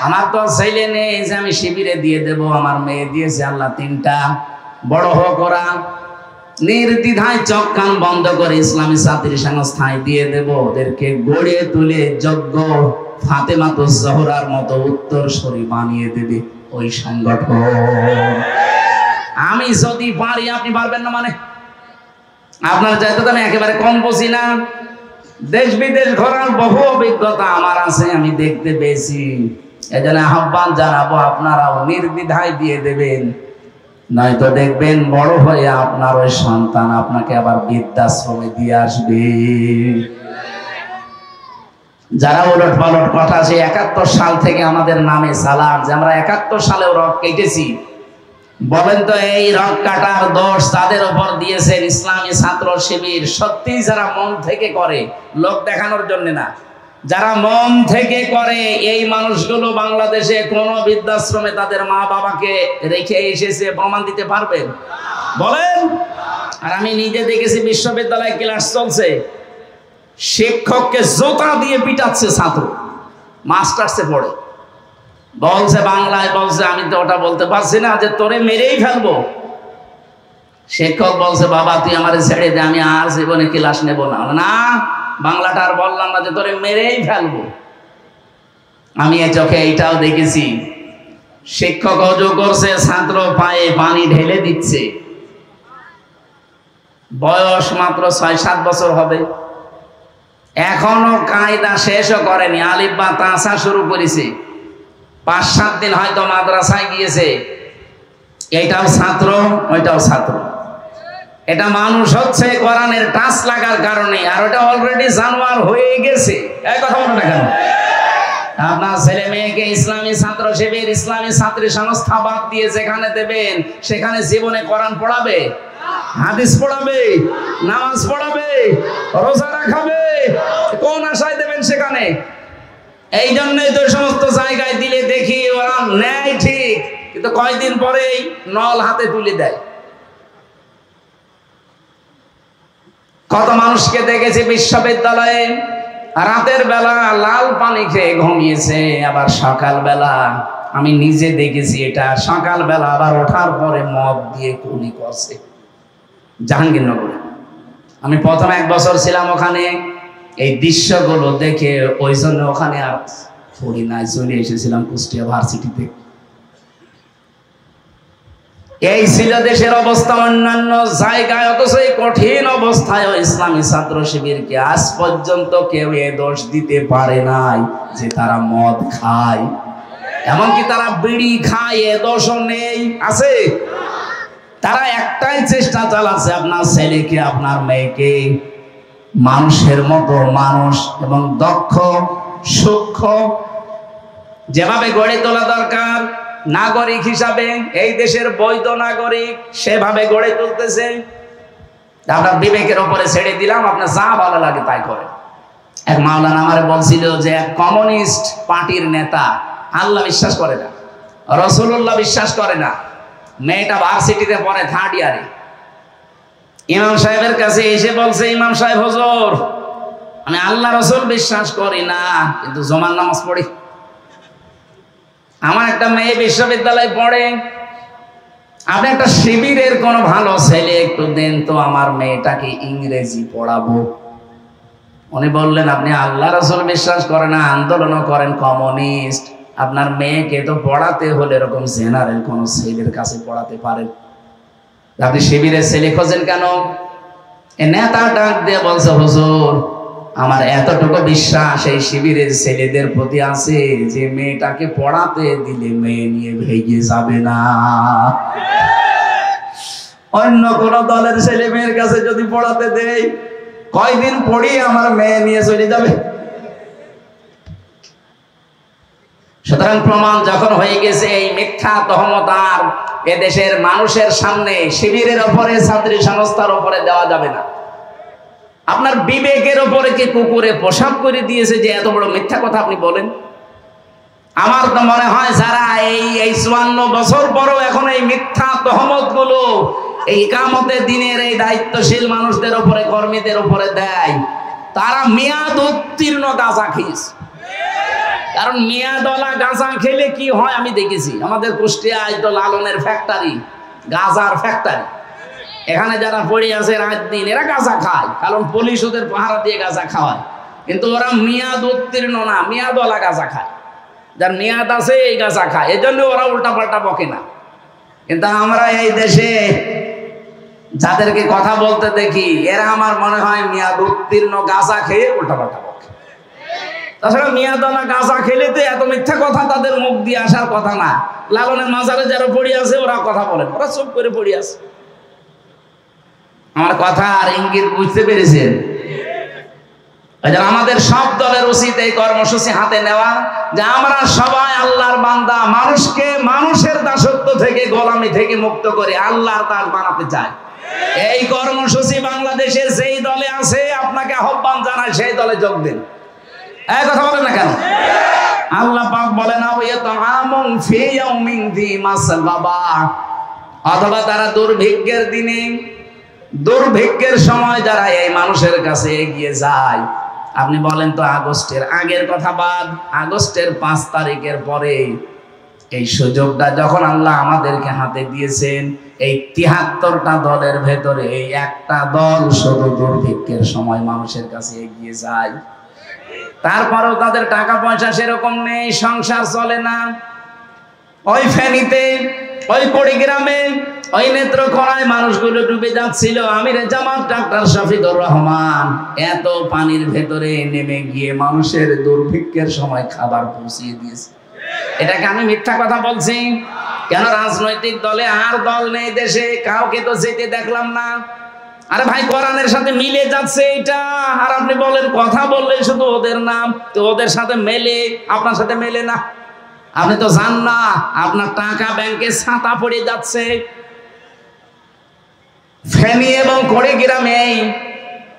আমার তো ছেলে নেই যে আমি শিবিরে দিয়ে দেব, আমার মেয়ে দিয়েছে আল্লাহ 3টা। বড় হোক ওরা, নির্দ্বিধায় চোখ কান বন্ধ করে ইসলামী ছাত্রী সংস্থায় দিয়ে দেব। ওদেরকে গড়ে তুলে যোগ্য ফাতেমাতুজ জোহরার মতো উত্তরসূরি বানিয়ে দেবে ওই সংগঠন। আমি যদি পারি, আপনি পারবেন না মানে? আপনার চাইতে তো আমি একেবারে কম বুঝি না। দেশ বিদেশ ঘোরার বহু অভিজ্ঞতা আমার আছে, আমি দেখতে পেয়েছি। এজন্য আহ্বান জানাবো আপনারাও নির্দ্বিধায় দিয়ে দেবেন, নয়তো দেখবেন বড় হয়ে আপনার ওই সন্তান আপনাকে আবার বৃদ্ধাশ্রমে দিয়ে আসবে। যারা উলট পালট কথা, সে 71 সাল থেকে আমাদের নামে সালাম, যে আমরা 71 সালেও রক কেটেছি, বলেন তো এই রক কাটার দোষ তাদের উপর দিয়েছেন ইসলামী ছাত্র শিবির। সত্যি যারা মন থেকে করে, লোক দেখানোর জন্য না, যারা মন থেকে করে, এই মানুষগুলো বাংলাদেশে কোন বৃদ্ধাশ্রমে তাদের মা বাবাকে রেখে এসেছে প্রমাণ দিতে পারবেন? বলেন। আর আমি নিজে দেখেছি, বিশ্ববিদ্যালয়ে ক্লাস চলছে, শিক্ষককে জোতা দিয়ে পিটাচ্ছে ছাত্র, মাস্টার্সে পড়ে, বলছে বাংলায়, বলছে আমি তো ওটা বলতে পারছি না, যে তোরে মেরেই ফেলবো। শিক্ষক বলছে বাবা তুই আমারে ছেড়ে দে, আমি আর জীবনে ক্লাস নেব না। না, বাংলাটা আর বললাম না, যে তোরে মেরেই ফেলবো। আমি এ চোখে এইটাও দেখেছি, শিক্ষক অজু করছে, ছাত্র পায়ে পানি ঢেলে দিচ্ছে, বয়স মাত্র 6-7 বছর হবে, এখনো কায়দা শেষও করেনি, আলিফ বা তাসা শুরু করেছে, 5-7 দিন হয়তো মাদ্রাসায় গিয়েছে, এইটাও ছাত্র ওইটাও ছাত্র। এটা মানুষ হচ্ছে কোরআনের টাচ লাগার কারণে, আর ওটা অলরেডি জানোয়ার হয়ে গেছে। এই কথা বলো না কেন? আপনার ছেলে মেয়েকে ইসলামী ছাত্র শিবির, ইসলামী ছাত্রী সংস্থা বাদ দিয়ে যেখানে দেবেন, সেখানে জীবনে কোরআন পড়াবে, হাদিস পড়াবে, নামাজ পড়াবে, রোজা রাখাবে? কোন আশায় দেবেন সেখানে? এই জন্যই তো সমস্ত জায়গায় দিলে দেখি ওরা নেয় ঠিক, কিন্তু কয়দিন পরেই নল হাতে তুলে দেয়। কত মানুষকে দেখেছি বিশ্ববিদ্যালয়ে রাতের বেলা লাল পানি খেয়ে ঘুমিয়েছে, আবার সকাল বেলা আমি নিজে দেখেছি এটা, সকাল বেলা আবার ওঠার পরে মদ দিয়ে কুলি করছে জাহাঙ্গীরনগরে। আমি প্রথম 1 বছর ছিলাম ওখানে, এই দৃশ্যগুলো দেখে ওই জন্য ওখানে আর পড়ি নাই, চলে এসেছিলাম কুষ্টিয়া ভার্সিটিতে। এই ছিল দেশের অবস্থা অন্যান্য জায়গায়, অথচ এই কঠিন অবস্থায় ইসলামী ছাত্র শিবিরকে আজ পর্যন্ত কেউ এ দোষ দিতে পারে নাই যে তারা মদ খায়, এমনকি তারা বিড়ি খায়, এ দোষও নেই। আছে? তারা একটাই চেষ্টা চালাচ্ছে আপনার ছেলেকে, আপনার মেয়েকে মানুষের মতো মানুষ এবং দক্ষ সূক্ষ্ম যেভাবে গড়ে তোলা দরকার নাগরিক হিসাবে, এই দেশের বৈধ নাগরিক, সেভাবে গড়ে তুলতেছে। আপনার বিবেকের উপরে ছেড়ে দিলাম, আপনার যা ভালো লাগে তাই করে। এক মাওলানা আমারে বলছিল যে এক কমিউনিস্ট পার্টির নেতা আল্লাহ বিশ্বাস করে না, রাসূলুল্লাহ বিশ্বাস করে না, মেয়েটা ভার্সিটিতে পড়ে 3rd ইয়ারে, ইমাম সাহেবের কাছে এসে বলছে, ইমাম সাহেব হুজুর, আমি আল্লাহ রাসূল বিশ্বাস করি না, কিন্তু জুমার নামাজ পড়ি। আমার একটা মেয়ে বিশ্ববিদ্যালয়ে পড়ে, আপনি একটা শিবিরের কোন ভালো ছেলে একটু দেন তো, আমার মেয়েটাকে ইংরেজি পড়াবো। উনি বললেন, আপনি আল্লাহ রাসূল বিশ্বাস করেন না, আন্দোলনও করেন, কমিউনিস্ট, আপনার মেয়েকে তো পড়াতে হলে এরকম জেনারেল কোন ছেলের কাছে পড়াতে পারেন, আপনি শিবিরের ছেলে খোঁজেন কেন? এ নেতা ডাক দিয়ে বলছে, হুজুর, আমার এতটুকু বিশ্বাস এই শিবিরের ছেলেদের প্রতি আছে যে মেয়েটাকে পড়াতে দিলে মেয়ে নিয়ে ভেগে যাবে না। অন্য কোন দলের ছেলে মেয়ের কাছে যদি পড়াতে দেই, কয়দিন পড়ি আমার মেয়ে নিয়ে চলে যাবে। সুতরাং প্রমাণ যখন হয়ে গেছে এই মিথ্যা তহমত আর এদেশের মানুষের সামনে শিবিরের উপরে, ছাত্রী সংস্থার উপরে দেওয়া যাবে না। আপনার বিবেকের উপরে কি কুকুরে পোশাক করে দিয়েছে যে এত বড় মিথ্যা কথা আপনি বলেন? আমার তো মনে হয় যারা এই 54 বছর পরও এখন এই মিথ্যা তহমত গুলো এই কিয়ামতের দিনের এই দায়িত্বশীল মানুষদের উপরে, কর্মীদের উপরে দেয়, তারা মেয়াদ উত্তীর্ণ গাঁজা খেয়েছে। কারণ মেয়াদওয়ালা গাঁজা খেলে কি হয় আমি দেখেছি, আমাদের কুষ্টিয়ায় তো লালনের ফ্যাক্টরি, গাঁজার ফ্যাক্টরি, এখানে যারা পড়ে আছে রাত দিন এরা গাঁজা খায়, কারণ পুলিশ ওদের পাহারা দিয়ে গাঁজা খাওয়ায়, কিন্তু ওরা মেয়াদ উত্তীর্ণ না, মেয়াদওয়ালা গাঁজা খায়, যার মেয়াদ আছে এই গাঁজা খায়, এই জন্য ওরা উল্টা পাল্টা বকে না। কিন্তু আমরা এই দেশে যাদেরকে কথা বলতে দেখি, এরা আমার মনে হয় মেয়াদ উত্তীর্ণ গাঁজা খেয়ে উল্টা পাল্টা বকে। তাছাড়া মেয়াদওয়ালা গাঁজা খেলে তো এত মিথ্যা কথা তাদের মুখ দিয়ে আসার কথা না। লালনের মাজারে যারা পড়ে আছে ওরা কথা বলেন, ওরা চুপ করে পড়ে আছে। আমার কথা আর ইঙ্গিত বুঝতে পেরেছেন? আমাদের সব দলের উচিত এই কর্মসূচি হাতে নেওয়া, যে আমরা সবাই আল্লাহর বান্দা, মানুষকে মানুষের দাসত্ব থেকে, গোলামি থেকে মুক্ত করে আল্লাহর দাস বানাতে চাই। এই কর্মসূচি বাংলাদেশের যেই দলে আছে আপনাকে আহ্বান জানায় সেই দলে যোগ দিন। এই কথা বলেন না কেন? আল্লাহ পাক বলেন, অথবা তারা দুর্ভিক্ষের দিনে, দুর্ভিক্ষের সময় যারা এই মানুষের কাছে এগিয়ে যায়। আপনি বলেন তো, আগস্টের আগের কথা বাদ, আগস্টের 5 তারিখের পরে এই সুযোগটা যখন আল্লাহ আমাদেরকে হাতে দিয়েছেন, এই 73টা দলের ভেতরে এই একটা দল শুধু দুর্ভিক্ষের সময় মানুষের কাছে এগিয়ে যায়। তারপরেও তাদের টাকা পয়সা সেরকম নেই, সংসার চলে না। ওই ফেনীতে, ওই কুড়িগ্রামে, ওই নেত্রকোনায় মানুষগুলো ডুবে যাচ্ছিল। আমিরে জামাত ডাক্তার শফিকুর রহমান এত পানির ভেতরে নেমে গিয়ে মানুষের দুর্ভিক্ষের সময় খাবার পৌঁছিয়ে দিয়েছে। এটাকে আমি মিথ্যা কথা বলছি? কেন রাজনৈতিক দলে আর দল নেই দেশে, কাউকে তো যেতে দেখলাম না। আরে ভাই কোরআনের সাথে মিলে যাচ্ছে এটা, আর আপনি বলেন কথা বললে শুধু ওদের নাম, তো ওদের সাথে মেলে, আপনার সাথে মেলে না। আপনি তো জান না আপনার টাকা ব্যাংকে ছাতা পড়ে যাচ্ছে। ফেনী এবং কুড়িগ্রামে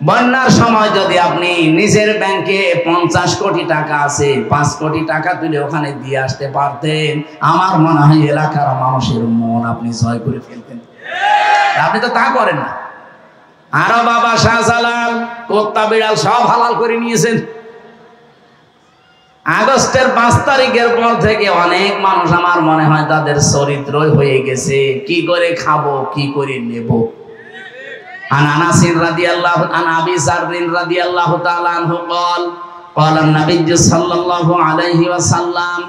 বন্যার সময় যদি আপনি নিজের ব্যাংকে 50 কোটি টাকা আছে, 5 কোটি টাকা তুলে ওখানে দিয়ে আসতে পারতেন, আমার মনে হয় এলাকার মানুষের মন আপনি জয় করে ফেলতেন। আপনি তো তা করেন না। আরো বাবা শাহজালাল কুত্তা বিড়াল সব হালাল করে নিয়েছেন। আগস্টের 5 তারিখের পর থেকে অনেক মানুষ আমার মনে হয় তাদের চরিত্রই হয়ে গেছে, কি করে খাবো, কি করে নেব। عن انس رضي الله عن ابي ذر رضي الله تعالى عنه قال قال النبي صلى الله عليه وسلم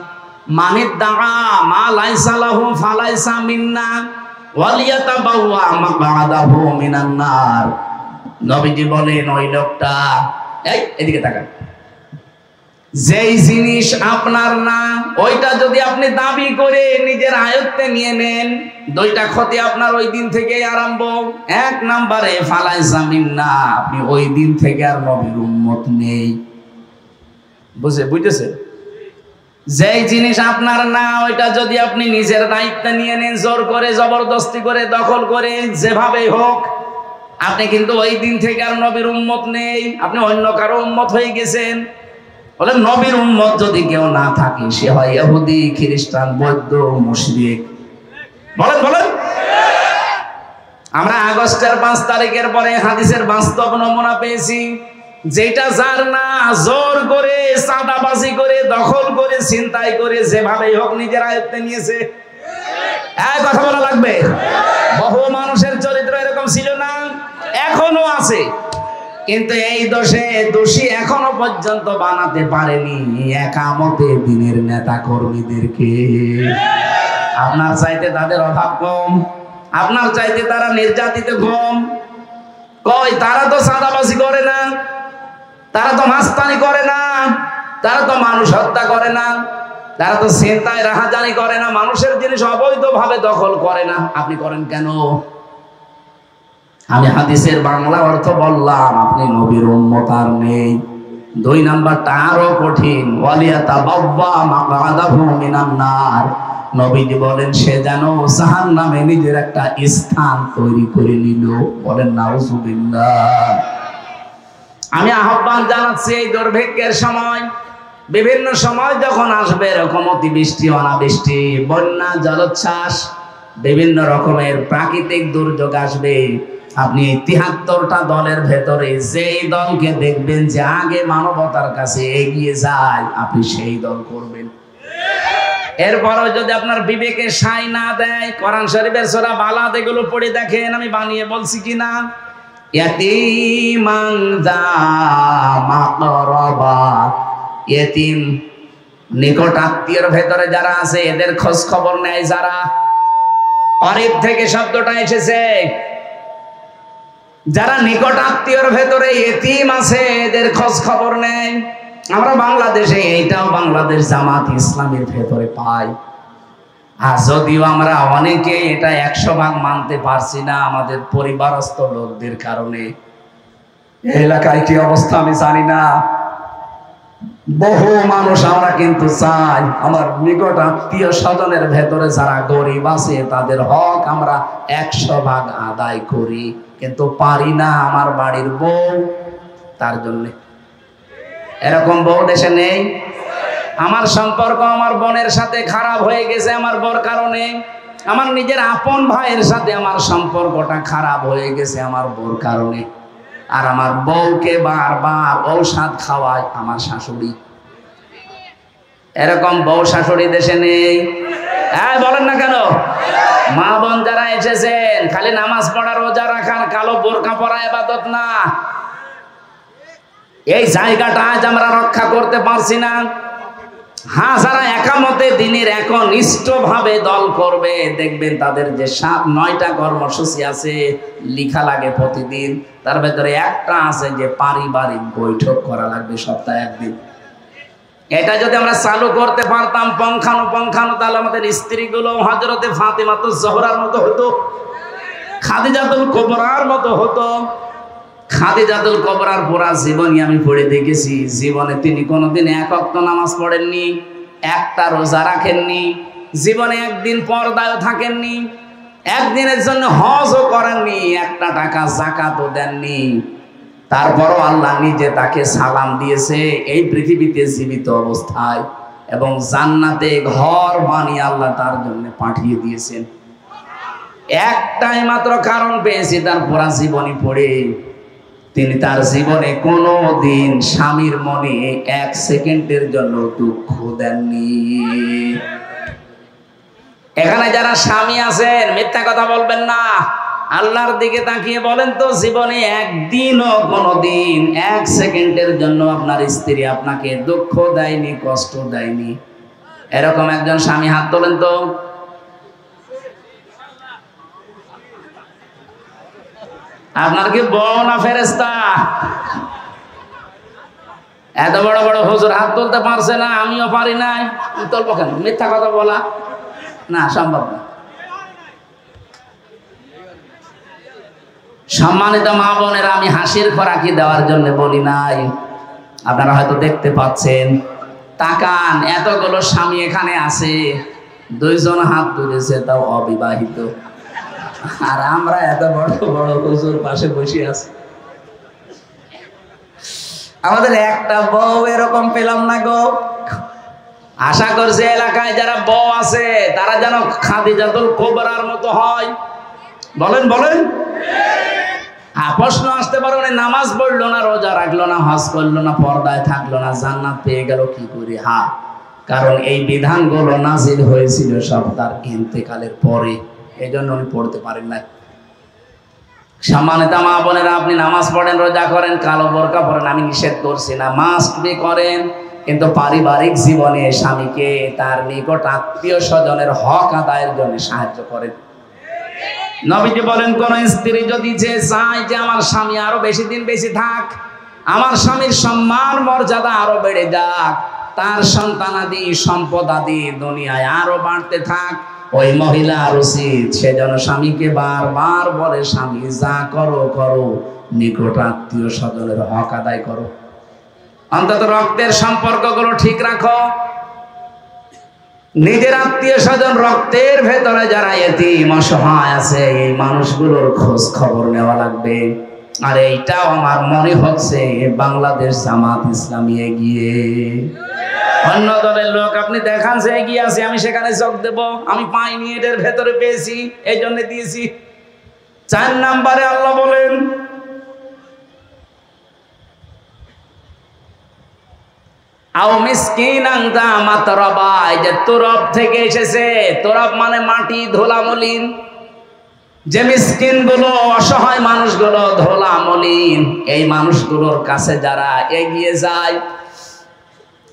من ادعى ما ليس له فليس منا وليتبوأ مقعده من النار। নবীজি বলেন ওই লোকটা, এদিকে তাকান, যেই জিনিস আপনার না ওইটা যদি আপনি দাবি করে নিজের আয়ত্তে নিয়ে নেন, দুইটা ক্ষতি আপনার ওই দিন থেকে আরম্ভ। 1 নম্বরে ফালাইসা মিন্না, আপনি ওই দিন থেকে আর নবীর উম্মত নেই। বুঝেছে? যেই জিনিস আপনার না ওইটা যদি আপনি নিজের দায়িত্ব নিয়ে নেন, জোর করে জবরদস্তি করে দখল করে যেভাবেই হোক, আপনি কিন্তু ওই দিন থেকে আর নবীর উম্মত নেই, আপনি অন্য কারো উম্মত হয়ে গেছেন। বলে নবীর উম্মত যদি কেউ না থাকে সে হয় ইহুদি, খ্রিস্টান, বৌদ্ধ, মুশরিক। বলেন। আমরা আগস্টের 5 তারিখের পরে হাদিসের বাস্তব নমুনা পেয়েছি, যেটা যার না জোর করে, চাঁদাবাজি করে, দখল করে, ছিনতাই করে, যেভাবেই হোক নিজের আয়ত্তে নিয়েছে। কথা বলা লাগবে। বহু মানুষের চরিত্র এরকম ছিল না, এখনো আছে, কিন্তু এই দোষী এখনো পর্যন্ত বানাতে পারেনি একামতে দিনের নেতা কর্মীদেরকে। আপনার চাইতে তাদের অভাব কম, আপনার চাইতে তারা নির্যাতিত কম। কই তারা তো চাঁদাবাজি করে না, তারা তো মাস্তানি করে না, তারা তো মানুষ হত্যা করে না, তারা তো ছিনতাই রাহাজানি করে না, মানুষের জিনিস অবৈধভাবে দখল করে না। আপনি করেন কেন? আমি হাদিসের বাংলা অর্থ বললাম, আপনি নবীর উম্মত আর নেই। 2 নাম্বারটা আরো কঠিন, ওয়ালিয়াতাবাওয়া মাকআদাহু মিনান নার। নবীজি বলেন সে যেন জাহান্নামে নিজের একটা স্থান তৈরি করে নিল। বলেন নাউজুবিল্লাহ। আমি আহ্বান জানাচ্ছি, এই দুর্ভিক্ষের সময়, বিভিন্ন সময় যখন আসবে এরকম অতিবৃষ্টি, অনাবৃষ্টি, বন্যা, জলোচ্ছ্বাস, বিভিন্ন রকমের প্রাকৃতিক দুর্যোগ আসবে, আপনি 73টা দলের ভেতরে যেই দলকে দেখবেন যে আগে মানবতার কাছে এগিয়ে যায়, আপনি সেই দল করবেন। এরপরও যদি আপনার বিবেকে সাই না দেয়, কোরআন শরীফের সূরা বালাদ এগুলো পড়ে দেখেন, আমি বানিয়ে বলছি কিনা। ইয়াতীমান যা মাকরাবা, ইয়াতীম নিকট আত্মীয়র ভেতরে যারা আছে এদের খোঁজ খবর নেয় যারা। করিব থেকে শব্দটা এসেছে, যারা নিকট আত্মীয়র ভেতরে ইতিম আছে এদের খোঁজ খবর নেয়। আমরা বাংলাদেশে এইটাও বাংলাদেশ জামাত ইসলামের ভেতরে পাই। আর যদিও আমরা অনেকে এটা 100 ভাগ মানতে পারছি না আমাদের পরিবারস্থ লোকদের কারণে। এলাকায় কি অবস্থা আমি জানি না, বহু মানুষ আমরা কিন্তু চাই আমার নিকট আত্মীয় স্বজনের ভেতরে যারা গরিব আছে তাদের হক আমরা 100 ভাগ আদায় করি, কিন্তু পারি না। আমার বাড়ির বউ, তার জন্য এরকম বউ দেশে নেই। আমার সম্পর্ক আমার বোনের সাথে খারাপ হয়ে গেছে আমার বউর কারণে, আমার নিজের আপন ভাইয়ের সাথে আমার সম্পর্কটা খারাপ হয়ে গেছে আমার বউর কারণে। আর আমার বউকে বারবার ঔষধ খাওয়ায় আমার শাশুড়ি। এরকম বউ শাশুড়ি দেশে নেই। বলেন না কেন? মা বোন যারা এসেছেন, খালি নামাজ পড়া, রোজা রাখার, কালো বোরকা পরা ইবাদত না। এই জায়গাটা আজ আমরা রক্ষা করতে পারছি না। হ্যাঁ, যারা একামতে দিনের একনিষ্ঠ ভাবে দল করবে, দেখবেন তাদের যে 7-9টা কর্মসূচি আছে লিখা লাগে প্রতিদিন, তার ভেতরে একটা আছে যে পারিবারিক বৈঠক করা লাগবে সপ্তাহে 1 দিন। এটা যদি আমরা চালু করতে পারতাম পঙ্খানো, তাহলে আমাদের স্ত্রীগুলো হযরতে ফাতেমাতুজ জোহরার মতো হতো, খাদিজাতুল কুবরার মতো হতো। খাদিজাতুল কুবরার পুরা জীবনী আমি পড়ে দেখেছি। জীবনে তিনি কোনোদিন এক ওয়াক্ত নামাজ পড়েননি, একটা রোজা রাখেননি, জীবনে একদিন পর্দায়ও থাকেননি, একদিনের জন্য হজও করেননি, একটা টাকা যাকাতও দেননি। তারপরও আল্লাহ নিজে তাকে সালাম দিয়েছে এই পৃথিবীতে জীবিত অবস্থায়, এবং জান্নাতে ঘর বানিয়ে আল্লাহ তার জন্য পাঠিয়ে দিয়েছেন। একটাই মাত্র কারণ পেয়েছি, তার পুরা জীবনী পড়ে। তিনি তার জীবনে কোনো দিন স্বামীর মনে এক সেকেন্ডের জন্য দুঃখ দেননি। এখানে যারা স্বামী আছেন মিথ্যা কথা বলবেন না, আল্লাহর দিকে তাকিয়ে বলেন তো, জীবনে একদিনও কোনোদিন এক সেকেন্ডের জন্য আপনার স্ত্রী আপনাকে দুঃখ দেয়নি, কষ্ট দেয়নি? এরকম একজন স্বামী হাত তোলেন তো। আপনার কি বউ না ফেরেশতা? এত বড় বড় হুজুর হাত তুলতে পারছে না, আমিও পারি নাই, তুলবো কেন? মিথ্যা কথা বলা না, সম্ভব না। সম্মানিত মা বোনেরা, আমি হাসির খোরাকি দেওয়ার জন্য বলি নাই, আপনারা হয়তো দেখতে পাচ্ছেন। তাকান, এতগুলো স্বামী এখানে আছে, 2 জন হাত তুলেছে, তাও অবিবাহিত। আর আমরা এত বড় বড় হুজুর পাশে বসে আছি। আমাদের একটা বউ এরকম পেলাম না গো। আশা করছি এলাকায় যারা বউ আছে তারা যেন খাদিজাতুল কুবরার মতো হয়। বলেন বলেন। প্রশ্ন আসতে পারে, উনি নামাজ পড়লো না, রোজা রাখলো না, হজ করলো না, পর্দায় থাকলো না, জান্নাত পেয়ে গেল কি করে? কারণ এই বিধানগুলো নাজিল হয়েছিল সব তার ইন্তেকালের পরে, এই জন্য উনি পড়তে পারেন না। সম্মানিত মা বোনেরা, আপনি নামাজ পড়েন, রোজা করেন, কালো বোরকা পরেন, আমি নিষেধ করছি না, মাস্ট বি করেন, কিন্তু পারিবারিক জীবনে স্বামীকে তার নিকট আত্মীয় স্বজনের হক আদায়ের জন্য সাহায্য করেন। নবীজি বলেন, কোন স্ত্রী যদি চায় যে আমার স্বামী আরো বেশি দিন বেশি থাক, আমার স্বামীর সম্মান মর্যাদা আরো বেড়ে যাক, তার সন্তানাদি সম্পদ আদি দুনিয়ায় আরো বাড়তে থাক, ওই মহিলার উচিত সে যেন স্বামীকে বারবার বলে, স্বামী যা করো করো, নিকট আত্মীয় স্বজনের হক আদায় করো, অন্তত রক্তের সম্পর্কগুলো ঠিক রাখো। নিজের আত্মীয় স্বজন রক্তের ভেতরে যারা এতিম অসহায় আছে, এই মানুষগুলোর খোঁজ খবর নেওয়া লাগবে। আর এইটাও আমার মনে হচ্ছে বাংলাদেশ জামাত ইসলামী এগিয়ে। অন্য দলের লোক আপনি দেখান যে এগিয়ে আছে, আমি সেখানে যোগ দেব, আমি পাইনি, এদের ভেতরে পেয়েছি, এই জন্য দিয়েছি। 4 নম্বরে আল্লাহ বলেন, আও মিসকিনান দা মাতরাবা, এই যে তুরব থেকে এসেছে, তুরব মানে মাটি, ধুলা মলিন। যে মিসকিন গুলো, অসহায় মানুষগুলো, ধুলা মলিন, এই মানুষগুলোর কাছে যারা এগিয়ে যায়।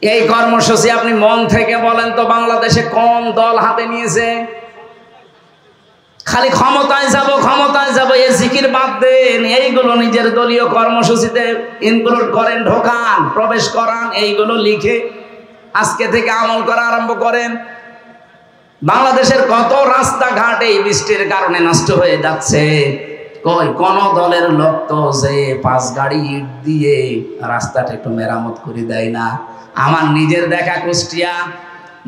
এই কর্মসূচি আপনি মন থেকে বলেন তো, বাংলাদেশে কোন দল হাতে নিয়েছে? খালি ক্ষমতায় যাব ক্ষমতায় যাব, এই জিকির বাদ দেন, এইগুলো নিজের দলীয় কর্মসূচিতে ইনক্লুড করেন, ঢোকান, প্রবেশ করান, এইগুলো লিখে আজকে থেকে আমল করা আরম্ভ করেন। বাংলাদেশের কত রাস্তাঘাট এই বৃষ্টির কারণে নষ্ট হয়ে যাচ্ছে। কোন দলের লোক তো যে 5 গাড়ি ইট দিয়ে রাস্তাটা একটু মেরামত করে দেয় না। আমার নিজের দেখা কুষ্টিয়া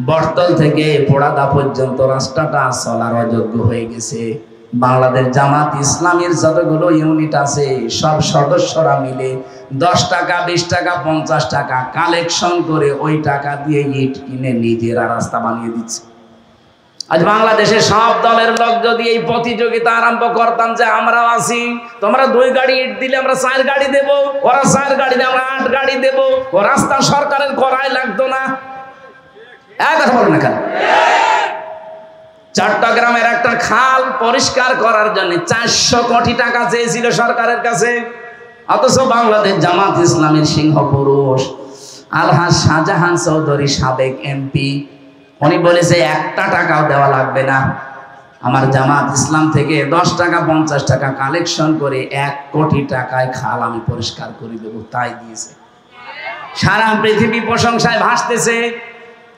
বটতল থেকে পোড়াদা পর্যন্ত রাস্তাটা চলার অযোগ্য হয়ে গেছে। বাংলাদেশ জামাত ইসলামীর যতগুলো ইউনিট আছে সব সদস্যরা মিলে 10 টাকা 20 টাকা 50 টাকা কালেকশন করে ওই টাকা দিয়ে ইট কিনে নিজেরা রাস্তা বানিয়ে দিচ্ছে। আজ বাংলাদেশে সব দলের লোক যদি এই প্রতিযোগিতা আরম্ভ করতাম যে আমরাও আছি, তোমরা 2 গাড়ি ইট দিলে আমরা 4 গাড়ি দেব, ওরা 4 গাড়ি দিলে আমরা 8 গাড়ি দেব, ও রাস্তা সরকারের করাই লাগতো না। কথা বলেন না কেন? চট্টগ্রামের একটা খাল পরিষ্কার করার জন্য 400 কোটি টাকা চেয়েছিল সরকারের কাছে, অথচ বাংলাদেশ জামাত ইসলামের সিংহ পুরুষ আলহাজ শাহজাহান চৌধুরী সাবেক এমপি, উনি বলেছে 1 টাকাও দেওয়া লাগবে না, আমার জামাত ইসলাম থেকে 10 টাকা 50 টাকা কালেকশন করে 1 কোটি টাকায় খাল আমি পরিষ্কার করে দেব, তাই দিয়েছে। সারা পৃথিবী প্রশংসায় ভাসতেছে।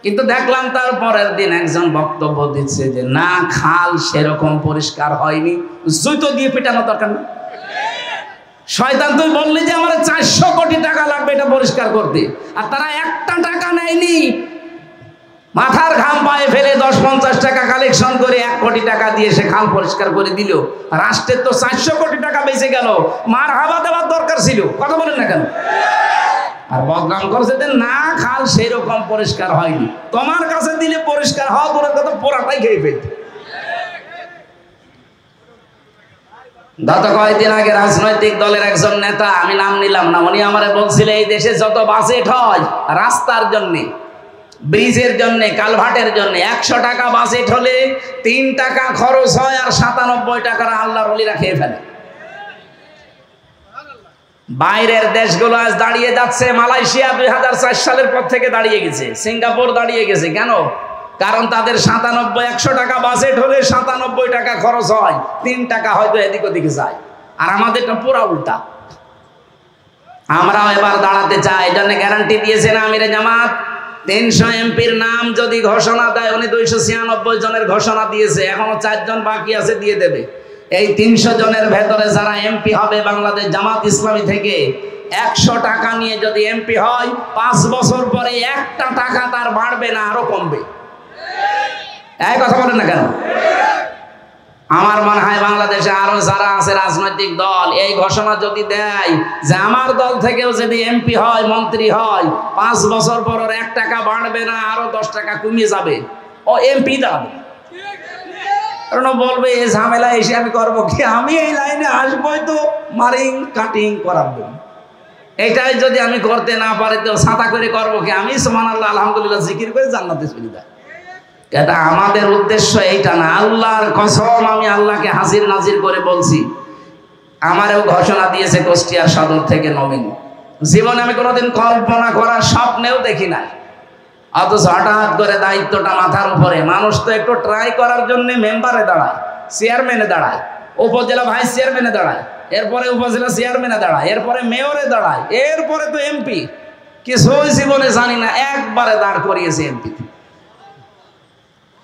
কিন্তু দেখলাম তার পরের দিন একজন বক্তব্য দিচ্ছে যে না, খাল সেরকম পরিষ্কার হয়নি, জুতো দিয়ে পেটানো দরকার না। শয়তান তুই বললি যে আমার 400 কোটি টাকা লাগবে এটা পরিষ্কার করতে, আর তারা একটা টাকা নেয়নি। মাথার ঘাম পায়ে ফেলে 10-50 টাকা কালেকশন করে 1 কোটি টাকা দিয়ে সে খাল পরিষ্কার করে দিল। রাষ্ট্রের তো 400 কোটি টাকা বেঁচে গেল, মার হাবা দেওয়ার দরকার ছিল। কথা বলেন না কেন? আর বদনাম করছে যে না, খাল সেরকম পরিষ্কার হয়নি। তোমার কাছে দিলে পরিষ্কার হওয়া দূরের কথা, পোড়াটাই খেয়ে ফেলতে। গত কয়েকদিন আগে রাজনৈতিক দলের একজন নেতা, আমি নাম নিলাম না, উনি আমারে বলছিল এই দেশে যত বাজেট হয় রাস্তার জন্য, ব্রিজের জন্য, কালভার্টের জন্য, 100 টাকা বাজেট হলে 3 টাকা খরচ হয়, আর 97 টাকার আল্লাহর ওলিরা খেয়ে ফেলে। বাইরের দেশগুলো আজ দাঁড়িয়ে যাচ্ছে। মালয়েশিয়া 2004 সালের পর থেকে দাঁড়িয়ে গেছে, সিঙ্গাপুর দাঁড়িয়ে গেছে। কেন? কারণ তাদের 100 টাকা বাজেট হলে 97 টাকা খরচ হয়, 3 টাকা হয়তো এদিক ওদিকে যায়। আর আমাদেরটা পুরা উল্টা। আমরাও এবার দাঁড়াতে চাই, এই জন্য গ্যারান্টি দিয়েছেন আমিরে জামাত। 300 এমপির নাম যদি ঘোষণা দেয়, উনি 296 জনের ঘোষণা দিয়েছে, এখনো 4 জন বাকি আছে, দিয়ে দেবে। এই 300 জনের ভেতরে যারা এমপি হবে বাংলাদেশ জামাত ইসলামী থেকে, 100 টাকা নিয়ে যদি এমপি হয়, 5 বছর পরে 1টা টাকা তার বাড়বে না, আরো কমবে। এই কথা বলেন না কেন? আমার মনে হয় বাংলাদেশে আরো যারা আছে রাজনৈতিক দল, এই ঘোষণা যদি দেয় যে আমার দল থেকেও যদি এমপি হয়, মন্ত্রী হয়, 5 বছর পর 1 টাকা বাড়বে না, আরো 10 টাকা কমে যাবে, ও এমপি দাঁড়াবে। কারণ বলবে এই ঝামেলা এসে আমি করবো কি, আমি এই লাইনে আসবোই তো মারিং কাটিং করাবো। এটাই যদি আমি করতে না পারি তো ছাতা করে করবো কি? আমি সুবহানাল্লাহ আলহামদুলিল্লাহ জিকির করে জান্নাতে চলে যাই। এটা আমাদের উদ্দেশ্য এইটা না। আল্লাহর কসম, আমি আল্লাহকে হাজির নাজির করে বলছি, আমারও ঘোষণা দিয়েছে কুষ্টিয়া সদর থেকে নবীন। জীবনে আমি কোনোদিন কল্পনা করার স্বপ্নেও দেখি নাই, অথচ হঠাৎ করে দায়িত্বটা মাথার উপরে। মানুষ তো একটু ট্রাই করার জন্য মেম্বারে দাঁড়ায়, চেয়ারম্যানে দাঁড়ায়, উপজেলা ভাইস চেয়ারম্যানে দাঁড়ায়, এরপরে উপজেলা চেয়ারম্যানে দাঁড়ায়, এরপরে মেয়রে দাঁড়ায়, এরপরে তো এমপি। কিছুই জীবনে জানি না, একবারে দাঁড় করিয়েছে এমপি।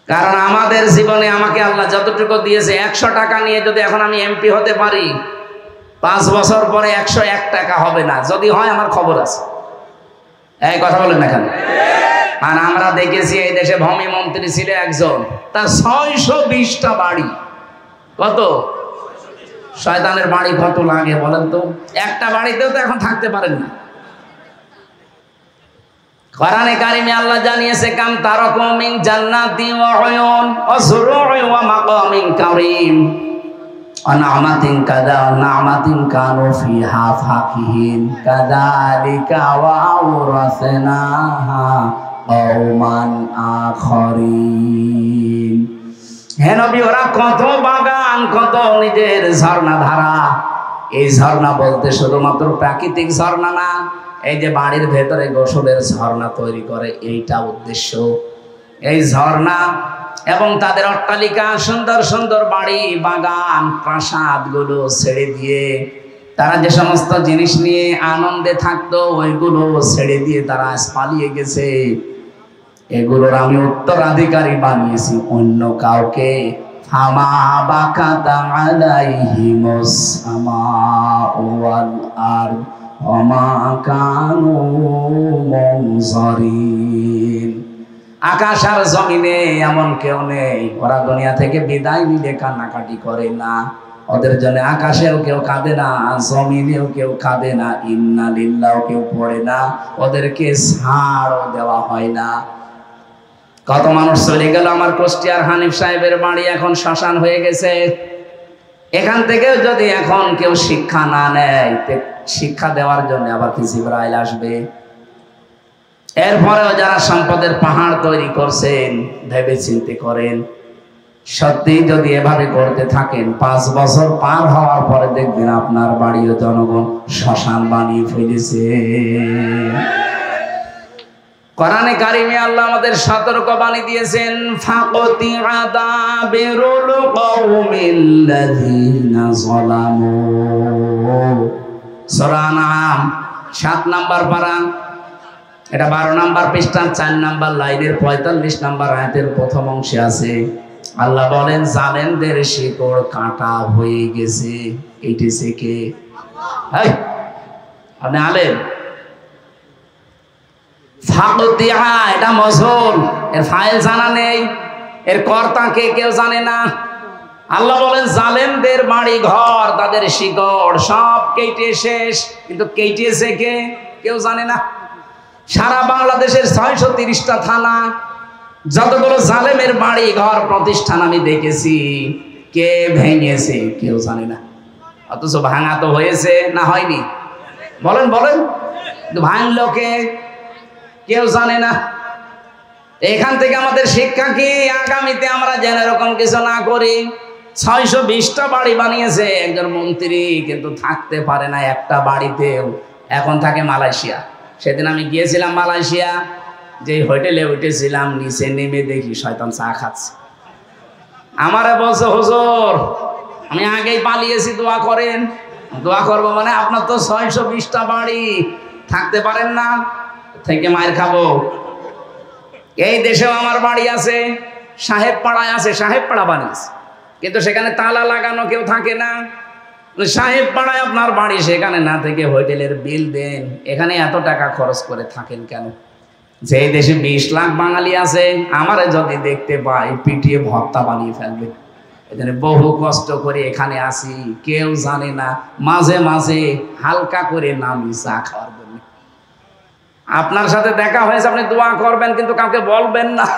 কারণ আমাদের জীবনে আমাকে আল্লাহ যতটুকু দিয়েছে, 100 টাকা নিয়ে যদি এখন আমি এমপি হতে পারি, 5 বছর পরে 101 টাকা হবে না। যদি হয় আমার খবর আছে। এই কথা বলেন না কেন? আর আমরা দেখেছি এই দেশে ভূমি মন্ত্রী ছিল একজন, তার 620টা বাড়ি। কত? শয়তানের বাড়ি কত লাগে বলেন তো? একটা বাড়িতেও তো এখন থাকতে পারেন না। কোরআনে কারিমে আল্লাহ জানিয়েছে, কাম তারাকু মিন জান্নাতি ওয়া উয়ুন ওয়া যুরু'in ওয়া মাকামিন কারীম ওয়া না'মাতিন কাযা ওয়া না'মাতিন কানু ফিহা ফাকিহিন কাযালিকা ওয়া আওরাসনাহা কওমান আখরিন। হে নবী, ওরা কত বাগান, কত নিজের ঝর্ণা ধারা। এই ঝর্ণা বলতে শুধুমাত্র প্রাকৃতিক ঝর্ণা না, এই যে বাড়ির ভেতরে গোসলের ঝর্ণা তৈরি করে, এইটা উদ্দেশ্য। এই ঝর্ণা এবং তাদের অট্টালিকা, সুন্দর সুন্দর বাড়ি, বাগান, প্রাসাদ গুলো ছেড়ে দিয়ে তারা যে সমস্ত জিনিস নিয়ে আনন্দে থাকতো, ওইগুলো ছেড়ে দিয়ে তারা পালিয়ে গেছে। এগুলোর আমি উত্তরাধিকারী বানিয়েছি অন্য কাউকে। ফামা বাকাতা আলাইহিমুস সামাউ ওয়াল আরদ ওমা কানু মুনজারিন। আকাশ আর জমিনে এমন কেউ নেই, ওরা দুনিয়া থেকে বিদায় নিলে কান্নাকাটি করে না। ওদের জন্য আকাশেও কেউ কাঁদে না, জমিনেও কেউ কাঁদে না, ইন্না লিল্লাহ কেউ পড়ে না, ওদেরকে ছাড়ও দেওয়া হয় না। কত মানুষ চলে গেল। আমার কুষ্টিয়ার হানিফ সাহেবের বাড়ি এখন শ্মশান হয়ে গেছে। এখান থেকেও যদি এখন কেউ শিক্ষা না নেয়, শিক্ষা দেওয়ার জন্য আবার কি জিবরাইল আসবে? এরপরেও যারা সম্পদের পাহাড় তৈরি করছেন, ভেবে চিন্তে করেন। সত্যি যদি এভাবে করতে থাকেন, 5 বছর পার হওয়ার পরে দেখবেন আপনার বাড়িও জনগণ শ্মশান বানিয়ে ফেলেছে। কোরআনে কারিমে আল্লাহ আমাদের সতর্ক বাণী দিয়েছেন, ফাকতি আদাবিরুল কওমিল্লাযিনা যালামু। সূরা আনআম 7 নম্বর পারা এটা 12 নম্বর পৃষ্ঠার 4 নম্বর লাইনের 45 নম্বর আয়াতের প্রথম অংশে আছে। আল্লাহ বলেন জালেমদের শিকড় কাটা হয়ে গেছে। এইটেছে কে? এই আপনি আলেম? ফাকতিহা এটা মজহুল, এর ফাইল জানা নেই, এর কর্তা কে কেউ জানে না। আল্লাহ বলেন জালেমদের বাড়ি ঘর, তাদের শিকড় সব কেটে শেষ, কিন্তু কেটেছে কে কেউ জানে না। সারা বাংলাদেশের 630টা থানা, যতগুলো জালেমের বাড়ি ঘর প্রতিষ্ঠান আমি দেখেছি, কে ভেঙেছে কেউ জানে না। অথচ ভাঙা তো হয়েছে না হয়নি? বলেন বলেন, ভাঙলো কে কেউ জানে না। এখান থেকে আমাদের শিক্ষা কি? আগামীতে আমরা যেন এরকম কিছু না করি। 620টা বাড়ি বানিয়েছে একজন মন্ত্রী, কিন্তু থাকতে পারে না একটা বাড়িতেও। এখন থাকে মালয়েশিয়া। সেদিন আমি গিয়েছিলাম মালয়েশিয়া, যে হোটেলে উঠেছিলাম, নিচে নেমে দেখি শয়তান চা খাচ্ছে। আমারে বলছে হুজুর আমি আগেই পালিয়েছি, দোয়া করেন। দোয়া করবো মানে আপনার তো 620টা বাড়ি, থাকতে পারেন না, থেকে মায়ের খাবো। এই দেশেও আমার বাড়ি আছে, সাহেব পাড়ায় আছে, সাহেব পাড়া বানিয়েছে, কিন্তু সেখানে তালা লাগানো, কেউ থাকে না। সাহেব পাড়ায় আপনার বাড়ি, সেখানে না থেকে হোটেলের বিল দেন, এখানে এত টাকা খরচ করে থাকেন কেন? যে দেশে 20 লাখ বাঙালি আছে, আমারে যদি দেখতে পাই পিটিয়ে ভর্তা বানিয়ে ফেলবে। এখানে বহু কষ্ট করে এখানে আসি, কেউ জানে না। মাঝে মাঝে হালকা করে নামি চা খাওয়ার জন্য। আপনার সাথে দেখা হয়েছে, আপনি দোয়া করবেন, কিন্তু কাউকে বলবেন না।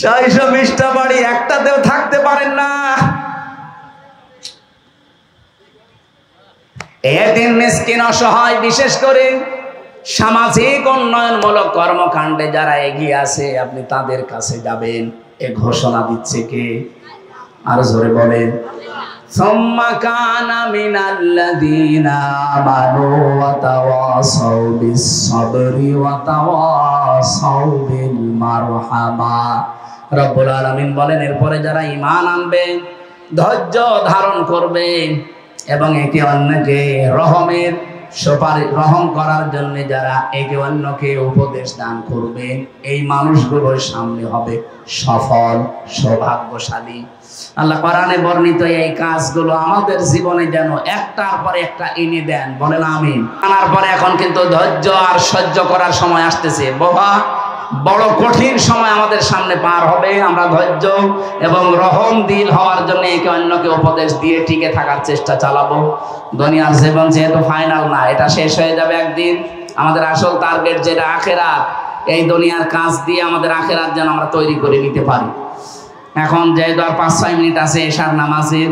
620টা বাড়ি, একটাতেও থাকতে পারেন না। এদিন মিসকিন অসহায়, বিশেষ করে সামাজিক উন্নয়নমূলক কর্মকাণ্ডে যারা এগিয়ে আছে, আপনি তাদের কাছে যাবেন। এ ঘোষণা দিচ্ছে কে? আর জোরে বলেন। সুম্মা কানা মিনাল্লাযীনা আমানু ওয়া তাওয়াসাউ বিস-সাবরি ওয়া তাওয়াসাউ বিল মারহামা। রব্বুল আলামিন বলেন এরপরে যারা ঈমান আনবে, ধৈর্য ধারণ করবে এবং একে অন্যকে রহম করার জন্য যারা একে অন্যকে উপদেশ দান করবে, এই মানুষগুলোর সামনে হবে সফল, সৌভাগ্যশালী। আল্লাহ কোরআনে বর্ণিত এই কাজগুলো আমাদের জীবনে যেন একটার পর একটা এনে দেন, বলেন আমিন। আনার পরে এখন কিন্তু ধৈর্য আর সহ্য করার সময় আসতেছে। বাবা, বড় কঠিন সময় আমাদের সামনে পার হবে। আমরা ধৈর্য এবং রহম দিল হওয়ার জন্য একে অন্যকে উপদেশ দিয়ে টিকে থাকার চেষ্টা চালাবো। দুনিয়ার জীবন যেহেতু ফাইনাল না, এটা শেষ হয়ে যাবে একদিন। আমাদের আসল টার্গেট যেটা আখেরাত, এই দুনিয়ার কাজ দিয়ে আমাদের আখেরাত যেন আমরা তৈরি করে নিতে পারি। এখন যেহেতু আর 5-6 মিনিট আছে এশার নামাজের,